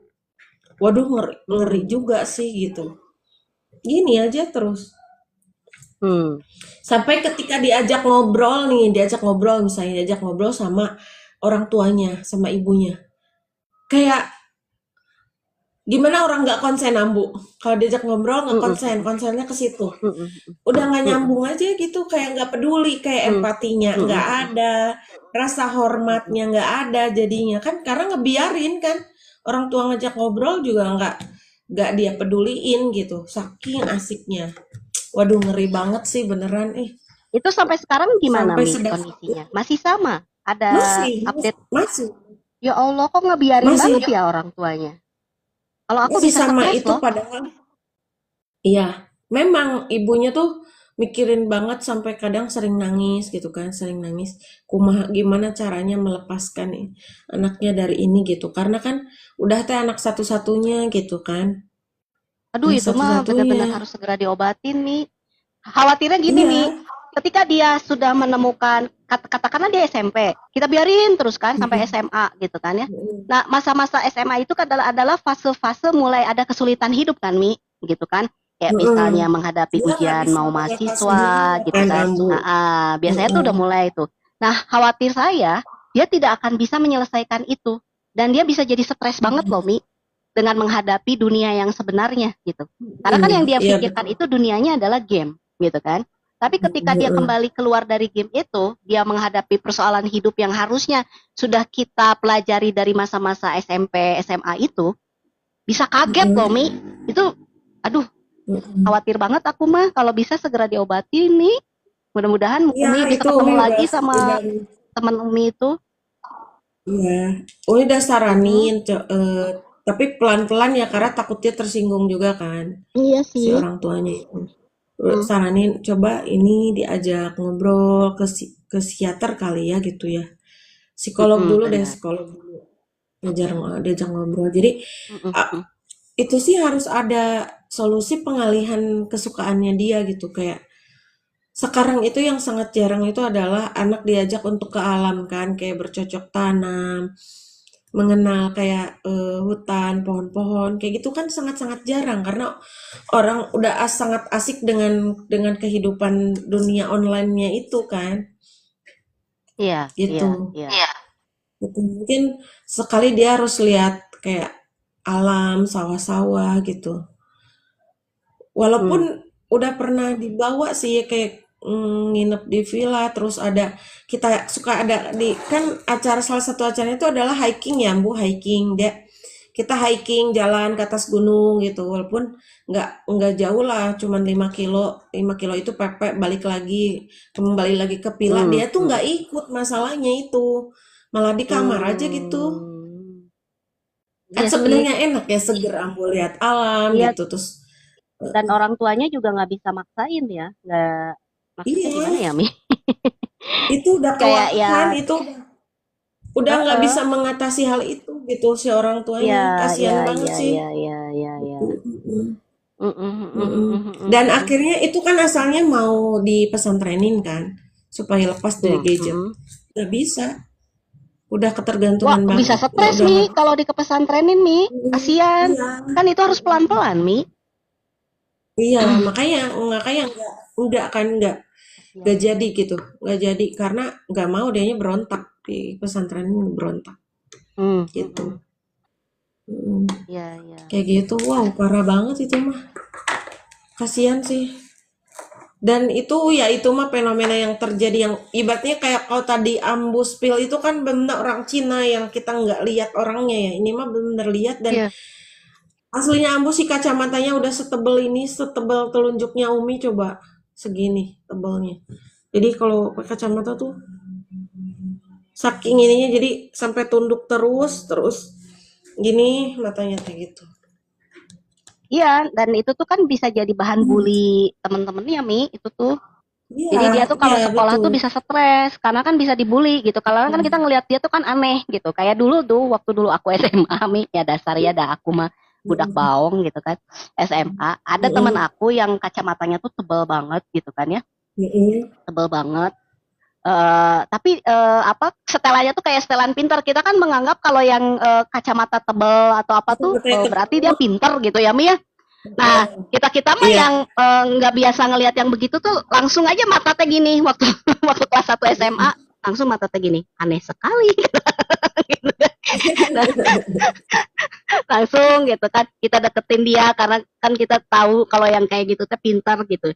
waduh ngeri, ngeri Hmm. juga sih gitu, gini aja terus Hmm. sampai ketika diajak ngobrol misalnya diajak ngobrol sama orang tuanya sama ibunya, kayak gimana orang nggak konsen Ambu, kalau diajak ngobrol nggak Mm-mm, konsen, konsennya ke situ. mm-mm, Udah nggak mm-mm, nyambung aja gitu, kayak nggak peduli, kayak mm-mm, empatinya nggak mm-mm, ada, rasa mm-mm. hormatnya nggak ada jadinya kan karena ngebiarin kan orang tua ngajak ngobrol juga nggak dia peduliin gitu saking asiknya. Waduh ngeri banget sih beneran, Itu sampai sekarang gimana sampai Mi sedap kondisinya? Masih sama? Ada masih update? masih Ya Allah, kok ngebiarin masih banget ya orang tuanya? Kalau aku masih bisa sama stres itu loh. padahal iya, memang ibunya tuh mikirin banget sampai kadang sering nangis gitu kan, sering nangis. Kumaha gimana caranya melepaskan anaknya dari ini gitu. Karena kan udah teh anak satu-satunya gitu kan. Aduh, Anak itu mah satu-satunya. benar-benar harus segera diobatin nih. Khawatirnya gini Iya. nih, ketika dia sudah menemukan, katakanlah dia SMP, kita biarin terus kan sampai Mm-mm. SMA gitu kan ya. Nah, masa-masa SMA itu kan adalah fase-fase mulai ada kesulitan hidup kan, Mi, gitu kan. kayak misalnya Mm-mm. menghadapi Dia nggak ujian bisa mau mengatasi mahasiswa dirinya gitu kan, kan. Ambu. Biasanya tuh udah Mm-mm. mulai tuh. Nah, khawatir saya dia tidak akan bisa menyelesaikan itu dan dia bisa jadi stres banget loh, Mi, dengan menghadapi dunia yang sebenarnya gitu. Karena kan yang dia Iya pikirkan betul. itu dunianya adalah game gitu kan. Tapi ketika dia Mm-mm. kembali keluar dari game itu, dia menghadapi persoalan hidup yang harusnya sudah kita pelajari dari masa-masa SMP, SMA itu, bisa kaget loh, Mi. Mm-mm. Itu, aduh, Mm-mm. khawatir banget aku mah kalau bisa segera diobati nih. Mudah-mudahan Iya Umi bisa itu ketemu Umi lagi sama udah teman Umi itu. iya Umi udah Mm-mm. saranin tapi pelan-pelan ya karena takutnya tersinggung juga kan Iya si sih. orang tuanya itu. Mm, Saranin coba ini diajak ngobrol ke psikiater kali ya gitu ya. Psikolog mm-mm, dulu deh, benar. psikolog dulu. Diajak ngobrol. Jadi Mm-mm, a- mm. itu sih harus ada solusi pengalihan kesukaannya dia gitu kayak sekarang itu yang sangat jarang itu adalah anak diajak untuk ke alam kan kayak bercocok tanam, mengenal kayak hutan, pohon-pohon kayak gitu kan sangat-sangat jarang karena orang udah sangat asik dengan kehidupan dunia online-nya itu kan Iya, gitu. iya, iya. Iya. Gitu. Mungkin sekali dia harus lihat kayak alam, sawah-sawah gitu. Walaupun Mm, udah pernah dibawa sih kayak nginep di villa terus ada kita suka ada di kan acara salah satu acaranya itu adalah hiking ya Bu, hiking dia kita hiking jalan ke atas gunung gitu walaupun nggak jauh lah cuman 5 kilo itu pepek balik lagi kembali lagi ke villa mm, dia tuh mm, nggak ikut masalahnya itu malah di kamar aja gitu mm. kan Iya sih. sebenarnya enak ya seger ambu lihat alam Iya, gitu terus dan orang tuanya juga nggak bisa maksain ya. Nggak, maksudnya gimana iya ya, Mi? itu udah Kayak kelelahan ya, itu udah nggak bisa heeh. mengatasi hal itu gitu si orang Iya, tuanya iya, kasihan banget iya, sih. iya, iya, iya, iya. Mm-mm. Mm, mm, mm, mm, Mm-mm. mm, mm, Dan mm, mm. akhirnya itu kan asalnya mau dipesantrenin kan supaya lepas dari Hmm, gadget mm. nggak bisa udah Wah, ketergantungan bisa banget stres, udah Mi, nggak kalau di kepesantrenin, Mi. Kasian. iya Kan itu harus pelan-pelan, Mi. iya makanya nggak kan nggak Kasian. jadi gitu nggak jadi karena nggak mau dianya berontak di pesantren ini berontak Hmm, mm, gitu. mm. Mm. Iya, iya. Kayak gitu, wow, parah banget itu mah. Kasihan sih. Dan itu ya itu mah fenomena yang terjadi yang ibaratnya kayak kalau tadi ambu spill itu kan benar orang Cina yang kita nggak lihat orangnya ya. Ini mah benar lihat dan Iya. aslinya ambu sih kacamatanya udah setebel ini, setebel telunjuknya Umi coba segini tebelnya. Jadi kalau pakai kacamata tuh saking ininya jadi sampai tunduk terus gini matanya kayak gitu. Iya, dan itu tuh kan bisa jadi bahan bully temen-temennya, Mi. Itu tuh. Iya, Jadi dia tuh iya kalau sekolah betul. tuh bisa stres, karena kan bisa dibully gitu. Kalau kan kita ngelihat dia tuh kan aneh gitu. Kayak dulu tuh, waktu dulu aku SMA, Mi, ya dasar ya dah aku mah budak Mm-mm. baong gitu kan. SMA, ada temen Mm-mm. aku yang kacamatanya tuh tebel banget gitu kan ya. Mm-mm. Tebel banget. Tapi apa setelannya tuh kayak setelan pinter. Kita kan menganggap kalau yang kacamata tebel atau apa tuh Kacamatanya berarti tebal. dia pinter gitu ya, Mi ya. Nah, kita mah Iya. yang nggak biasa ngelihat yang begitu tuh langsung aja mata teh gini waktu waktu kelas 1 SMA langsung mata teh gini. Aneh sekali. Nah, langsung gitu kan kita deketin dia karena kan kita tahu kalau yang kayak gitu teh pintar gitu.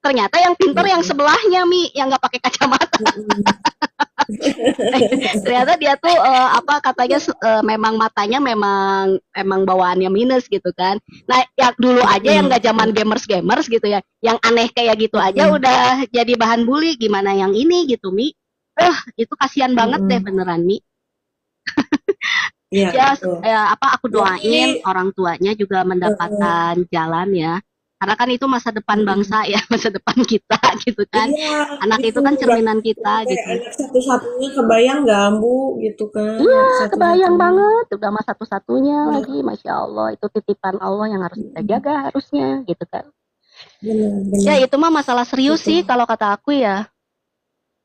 Ternyata yang pintar yang Mm-mm. sebelahnya, Mi, yang nggak pakai kacamata. Mm-mm. Ternyata dia tuh apa katanya memang matanya memang memang bawaannya minus gitu kan. Nah, yang dulu aja yang nggak zaman gamers gitu ya, yang aneh kayak gitu aja Mm-mm. udah jadi bahan bully, gimana yang ini gitu, Mi. Itu kasihan banget deh Mm-mm. beneran, Mi. Iya, Ya, betul. apa aku Jadi, doain orang tuanya juga eh, mendapatkan jalan ya. Karena kan itu masa depan mm-mm. bangsa ya, masa depan kita gitu kan. Iya, Anak itu itu kan udah, cerminan udah kita kayak gitu. anak satu-satunya kebayang gak, Bu? Gitu kan, Iya, anak kebayang satu-satunya. banget. Udah mah satu-satunya lagi, Iya, Masya Allah. Itu titipan Allah yang harus kita jaga harusnya, gitu kan. Ya, benar-benar. itu mah masalah serius Itu. sih kalau kata aku ya.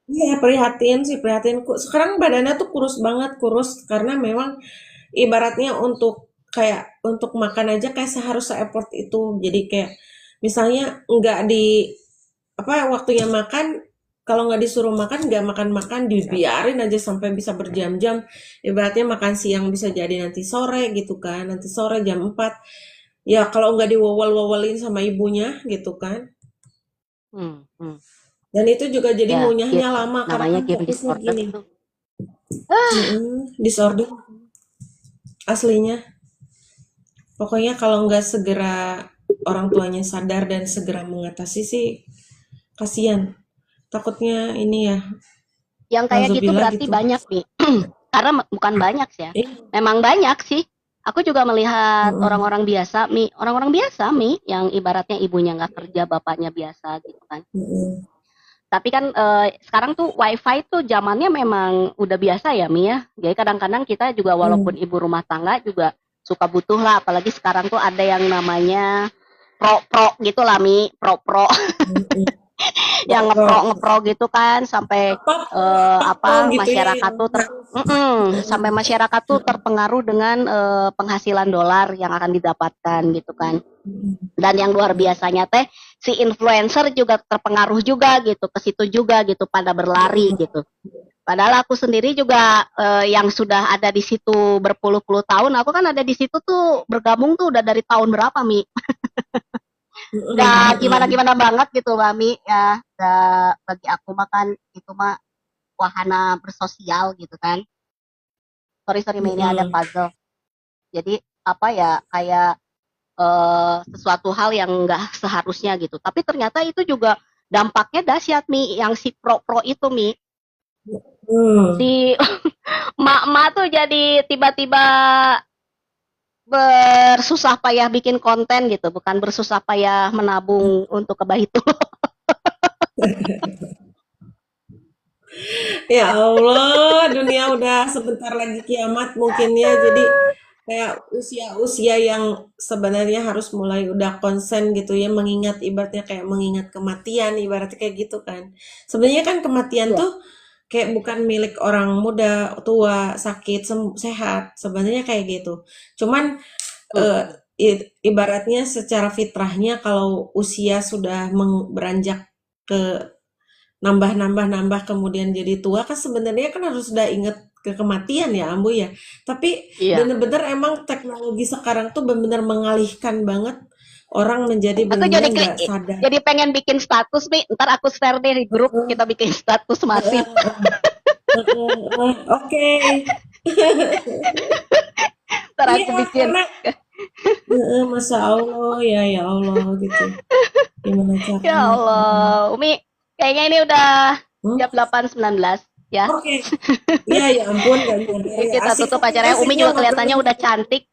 Iya, prihatin sih, prihatin. Sekarang badannya tuh kurus banget, kurus karena memang ibaratnya untuk kayak untuk makan aja kayak seharusnya effort itu. Jadi kayak Misalnya nggak di apa waktunya makan, kalau nggak disuruh makan nggak makan-makan, dibiarin aja sampai bisa berjam-jam. Ibaratnya makan siang bisa jadi nanti sore gitu kan, nanti sore jam 4. Ya kalau nggak diwawal-wawalin sama ibunya gitu kan. Hmm, hmm. Dan itu juga jadi Ya ngunyahnya gitu. lama karena Namanya kan game fokusnya disorder gini. tuh. Ah, Disorder aslinya. Pokoknya kalau nggak segera orang tuanya sadar dan segera mengatasi sih kasihan. Takutnya ini ya, yang kayak gitu nauzubillah berarti gitu. banyak nih. Karena bukan banyak sih ya. Eh, Memang banyak sih. Aku juga melihat mm-mm, orang-orang biasa Mi, yang ibaratnya ibunya nggak kerja, bapaknya biasa gitu kan. mm-mm, Tapi kan sekarang tuh wifi tuh zamannya memang udah biasa ya Mi ya. Jadi kadang-kadang kita juga walaupun mm, ibu rumah tangga juga suka butuh lah. Apalagi sekarang tuh ada yang namanya pro-pro gitu lah Mi, pro-pro. mm-mm. Yang Bro, ngepro gitu kan sampai apa pro apa gitu ya masyarakat yang tuh sampai masyarakat tuh terpengaruh dengan penghasilan dolar yang akan didapatkan gitu kan. Dan yang luar biasanya teh si influencer juga terpengaruh juga gitu ke situ juga gitu pada berlari gitu. Padahal aku sendiri juga yang sudah ada di situ berpuluh-puluh tahun, aku kan ada di situ tuh bergabung tuh udah dari tahun berapa Mi? Gak gimana-gimana banget gitu Mami ya. Gak, bagi aku makan itu mah wahana bersosial gitu kan. Sorry sorry ini ada puzzle. Jadi apa ya kayak sesuatu hal yang nggak seharusnya gitu. Tapi ternyata itu juga dampaknya dahsyat Mi, yang si pro-pro itu Mi. Si mak-mak tuh jadi tiba-tiba bersusah payah bikin konten gitu, bukan bersusah payah menabung untuk kebah itu. Ya Allah, dunia udah sebentar lagi kiamat mungkin ya. Jadi kayak usia-usia yang sebenarnya harus mulai udah konsen gitu ya, mengingat ibaratnya kayak mengingat kematian, ibaratnya kayak gitu kan. Sebenarnya kan kematian Iya. tuh kayak bukan milik orang muda, tua, sakit, sehat. Sebenarnya kayak gitu. Cuman Hmm. eh, ibaratnya secara fitrahnya kalau usia sudah beranjak ke nambah kemudian jadi tua kan sebenarnya kan harus udah inget ke kematian ya Ambu ya. Tapi Iya. bener-bener emang teknologi sekarang tuh bener-bener mengalihkan banget orang menjadi Aku bener-bener nggak sadar. jadi pengen bikin status nih, ntar aku share deh di grup, kita bikin status masif. Oke. Ntar Iya aku bikin. karena Masya Allah ya ya Allah gitu. Gimana Ya caranya? Allah, Umi, kayaknya ini udah Hmm? jam 8.19 ya. Oke. Iya ya ampun gak nyadar ya. Kita Asik tutup tapi acaranya. Umi asiknya juga kelihatannya ngobrolin. udah cantik,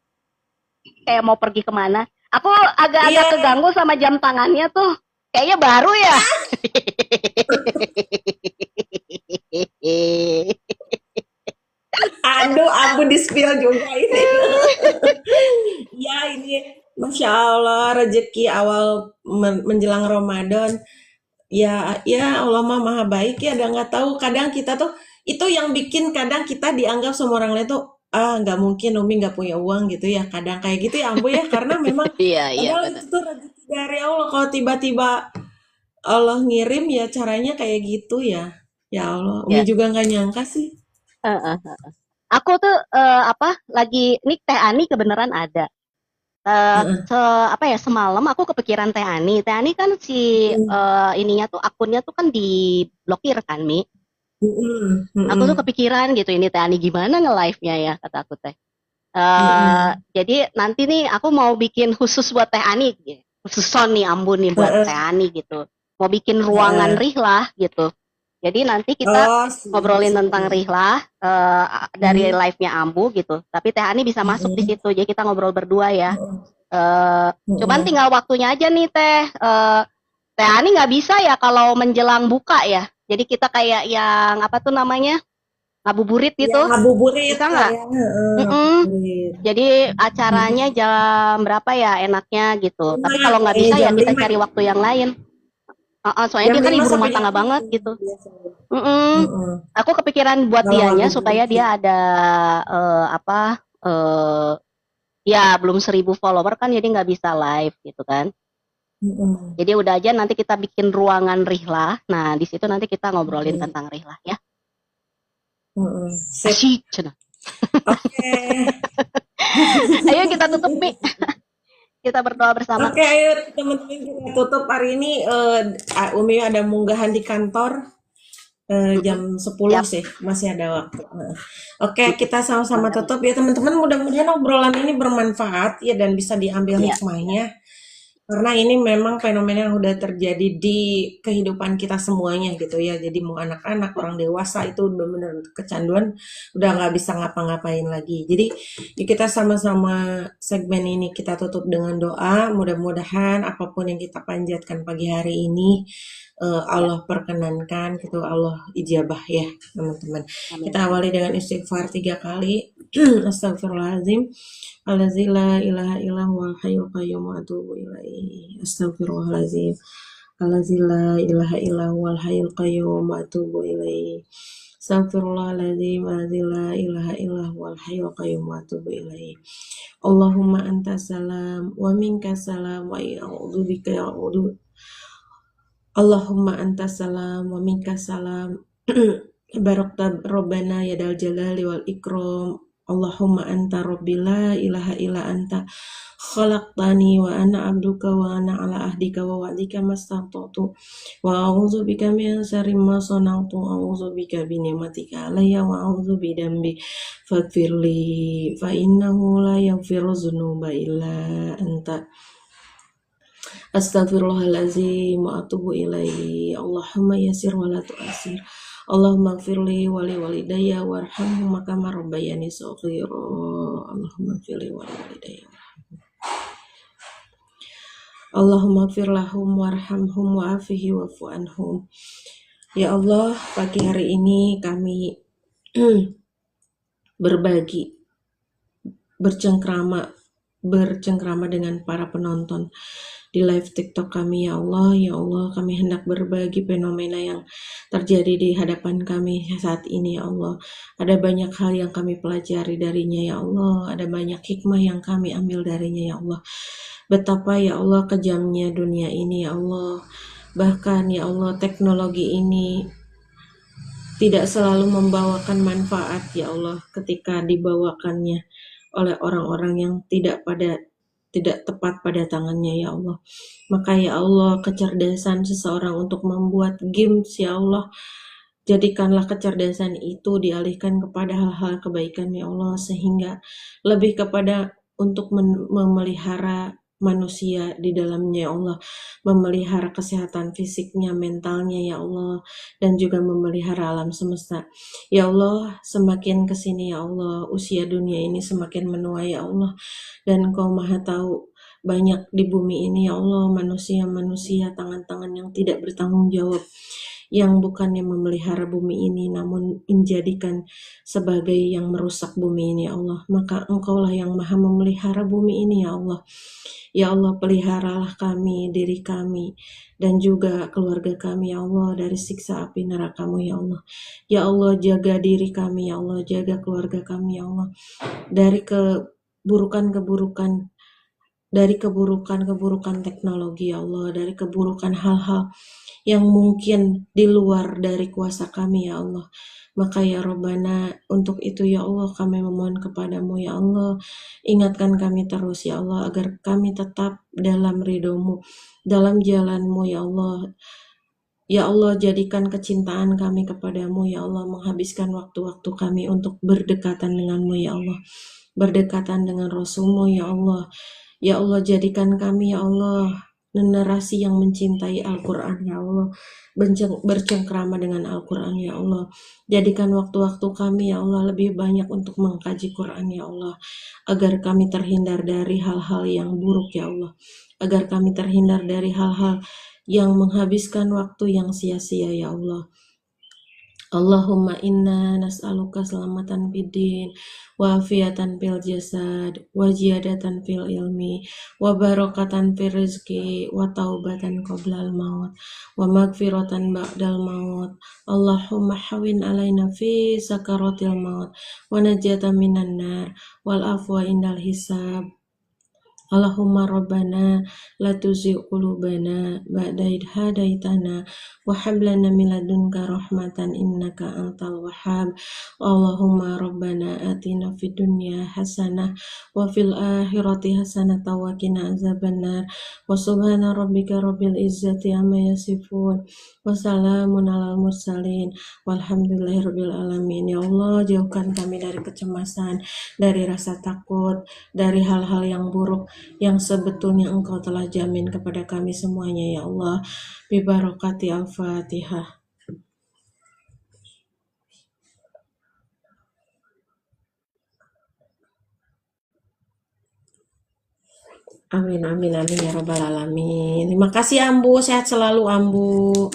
kayak mau pergi kemana. Aku agak-agak Iya, keganggu sama jam tangannya tuh. Kayaknya baru ya. aduh, ampun di spill juga ini. Ya ini Masya Allah rezeki awal menjelang Ramadan. Ya, ya Allah mah maha baik ya. Dan nggak tahu kadang kita tuh itu yang bikin kadang kita dianggap semua orang lain tuh nggak mungkin Umi nggak punya uang gitu ya. Kadang kayak gitu ya Ambu ya karena memang Iya, iya padahal benar. itu tuh rezeki dari Allah. Kalau tiba-tiba Allah ngirim ya caranya kayak gitu ya. Ya Allah, Umi Ya. juga nggak nyangka sih. Aku tuh apa lagi nih Teh Ani kebenaran ada. Heeh. Apa ya semalam aku kepikiran Teh Ani. Teh Ani kan si Mm, ininya tuh akunnya tuh kan diblokir kan Mi. mm, mm, Aku tuh mm, kepikiran gitu ini Teh Ani gimana nge-live-nya ya kata aku Teh. mm, Jadi nanti nih aku mau bikin khusus buat Teh Ani, khusus nih Ambun nih buat Teh heeh, Ani gitu. Mau bikin ruangan heeh. Rihlah gitu. Jadi nanti kita Oh, siap, ngobrolin siap. tentang Rihlah dari Mm, live-nya Ambu gitu. Tapi Teh Ani bisa masuk di mm, situ. Jadi kita ngobrol berdua ya. mm, Cuman mm. tinggal waktunya aja nih Teh. Teh Ani nggak bisa ya kalau menjelang buka ya. Jadi kita kayak yang apa tuh namanya ngabuburit Ya gitu. ngabuburit Bisa lah nggak? ya, heeh, Mm-mm. ngabuburit. Jadi acaranya Mm. jam berapa ya enaknya gitu. Tapi 5 kalau nggak kayaknya bisa ya jam kita 5 cari waktu yang lain. Soalnya jam dia kan 5 ibu sampai rumah jam tangga banget 7 gitu. biasanya. Mm-mm. Heeh. Aku kepikiran buat Kalau dianya ngabuburit supaya sih. dia ada apa ya belum 1.000 follower kan jadi nggak bisa live gitu kan. Mm-mm. Jadi udah aja nanti kita bikin ruangan rihlah. Nah, di situ nanti kita ngobrolin Mm-mm. tentang rihlah ya. Mm-mm. Sip. Asyik, cenah. Oke. Ayo kita tutup, Mi. Kita berdoa bersama. Oke, ayo teman-teman kita tutup hari ini. Umi ada munggahan di kantor. Mm-mm. Jam 10 Siap. sih, masih ada waktu. Oke, Mm-mm. kita sama-sama Boleh, boleh. tutup ya teman-teman. Mudah-mudahan obrolan ini bermanfaat ya dan bisa diambil Iya, hikmahnya. Karena ini memang fenomena yang udah terjadi di kehidupan kita semuanya gitu ya. Jadi mau anak-anak, orang dewasa itu benar-benar kecanduan, udah nggak bisa ngapa-ngapain lagi. Jadi yuk kita sama-sama segmen ini kita tutup dengan doa. Mudah-mudahan apapun yang kita panjatkan pagi hari ini ya. Allah perkenankan gitu, Allah ijabah ya teman-teman. Amin, Kita amin. awali dengan istighfar 3 kali. Astagfirullahaladzim. Allazi la ilaha illa huwal hayyul qayyum wa atubu ilaihi. Astagfirullahalazim. Allazi la ilaha illa huwal hayyul qayyum wa atubu ilaihi. Astagfirullahalazim. Allazi la ilaha illa huwal hayyul qayyum wa atubu ilaihi. Allahumma anta salam wa minka salam wa a'udzu bika a'udzu. Allahumma anta salam wa minka salam. Barakta Rabbana ya dal jalali wal ikram. Allahumma anta rabbi la ilaha illa anta khalaqtani wa ana abduka wa ana ala ahdika wa wa'dika mastata'tu wa a'udzu bika min syarri ma sana'tu wa a'udzu bika bi ni'matika alayya wa a'udzu bi dambi faghfirli fa innahu la yaghfiru dzunuba illa anta. Astaghfirullahaladzim wa atubu ilaihi. Allahumma yasir wa la tu'asir. Allahumma gfirli wali walidayya warhamhum kama rabbayani shaghira. Allahumma gfirli wali walidayya. Allahumma gfir lahum warhamhum wa'afihi wa'fu anhum. Ya Allah, pagi hari ini kami berbagi, bercengkrama dengan para penonton di live TikTok kami. Ya Allah, kami hendak berbagi fenomena yang terjadi di hadapan kami saat ini. Ya Allah, ada banyak hal yang kami pelajari darinya. Ya Allah, ada banyak hikmah yang kami ambil darinya. Ya Allah, betapa ya Allah kejamnya dunia ini. Ya Allah, bahkan ya Allah teknologi ini tidak selalu membawakan manfaat ya Allah ketika dibawakannya oleh orang-orang yang tidak tepat pada tangannya ya Allah. Maka ya Allah, kecerdasan seseorang untuk membuat games ya Allah, jadikanlah kecerdasan itu dialihkan kepada hal-hal kebaikan ya Allah, sehingga lebih kepada untuk memelihara manusia di dalamnya ya Allah, memelihara kesehatan fisiknya, mentalnya ya Allah, dan juga memelihara alam semesta. Ya Allah, semakin kesini ya Allah, usia dunia ini semakin menua ya Allah, dan Engkau Maha Tahu banyak di bumi ini ya Allah manusia-manusia tangan-tangan yang tidak bertanggung jawab, yang bukannya memelihara bumi ini namun menjadikan sebagai yang merusak bumi ini ya Allah. Maka Engkaulah yang Maha memelihara bumi ini ya Allah. Ya Allah, peliharalah kami, diri kami, dan juga keluarga kami ya Allah dari siksa api neraka-Mu ya Allah. Ya Allah, jaga diri kami ya Allah, jaga keluarga kami ya Allah dari keburukan-keburukan, dari keburukan-keburukan teknologi ya Allah, dari keburukan hal-hal yang mungkin di luar dari kuasa kami ya Allah. Maka ya Robbana, untuk itu ya Allah kami memohon kepadamu ya Allah, ingatkan kami terus ya Allah agar kami tetap dalam ridho-Mu, dalam jalan-Mu ya Allah. Ya Allah, jadikan kecintaan kami kepadamu ya Allah, menghabiskan waktu-waktu kami untuk berdekatan denganmu ya Allah, berdekatan dengan Rasul-Mu ya Allah. Ya Allah, jadikan kami ya Allah generasi yang mencintai Al-Quran ya Allah, bercengkrama dengan Al-Quran ya Allah. Jadikan waktu-waktu kami ya Allah lebih banyak untuk mengkaji Quran ya Allah, agar kami terhindar dari hal-hal yang buruk ya Allah, agar kami terhindar dari hal-hal yang menghabiskan waktu yang sia-sia ya Allah. Allahumma inna nas'aluka selamatan bidin wa afiatan fil jasad wa ziyadatan fil ilmi wa barakatan fil rizki wa taubatan qoblal maut wa magfiratan ba'dal maut. Allahumma hawin alaina fi sakaratil maut wa najatan minan nar wal afwa indal hisab. Allahumma rabbana la tuzigh qulubana ba'da idh hadaitana wa hab lana min ladunka rahmatan innaka antal wahhab. Allahumma rabbana atina fid dunya hasanah wa fil akhirati hasanah wa qina azabannar. Wa subhana rabbika rabbil izzati amma yasifun wa salamun alal mursalin walhamdulillahirabbil alamin. Ya Allah, jauhkan kami dari kecemasan, dari rasa takut, dari hal-hal yang buruk yang sebetulnya Engkau telah jamin kepada kami semuanya, ya Allah. Bi barakati al-Fatihah. Amin amin amin ya rabbal alamin. Terima kasih Ambu, sehat selalu Ambu.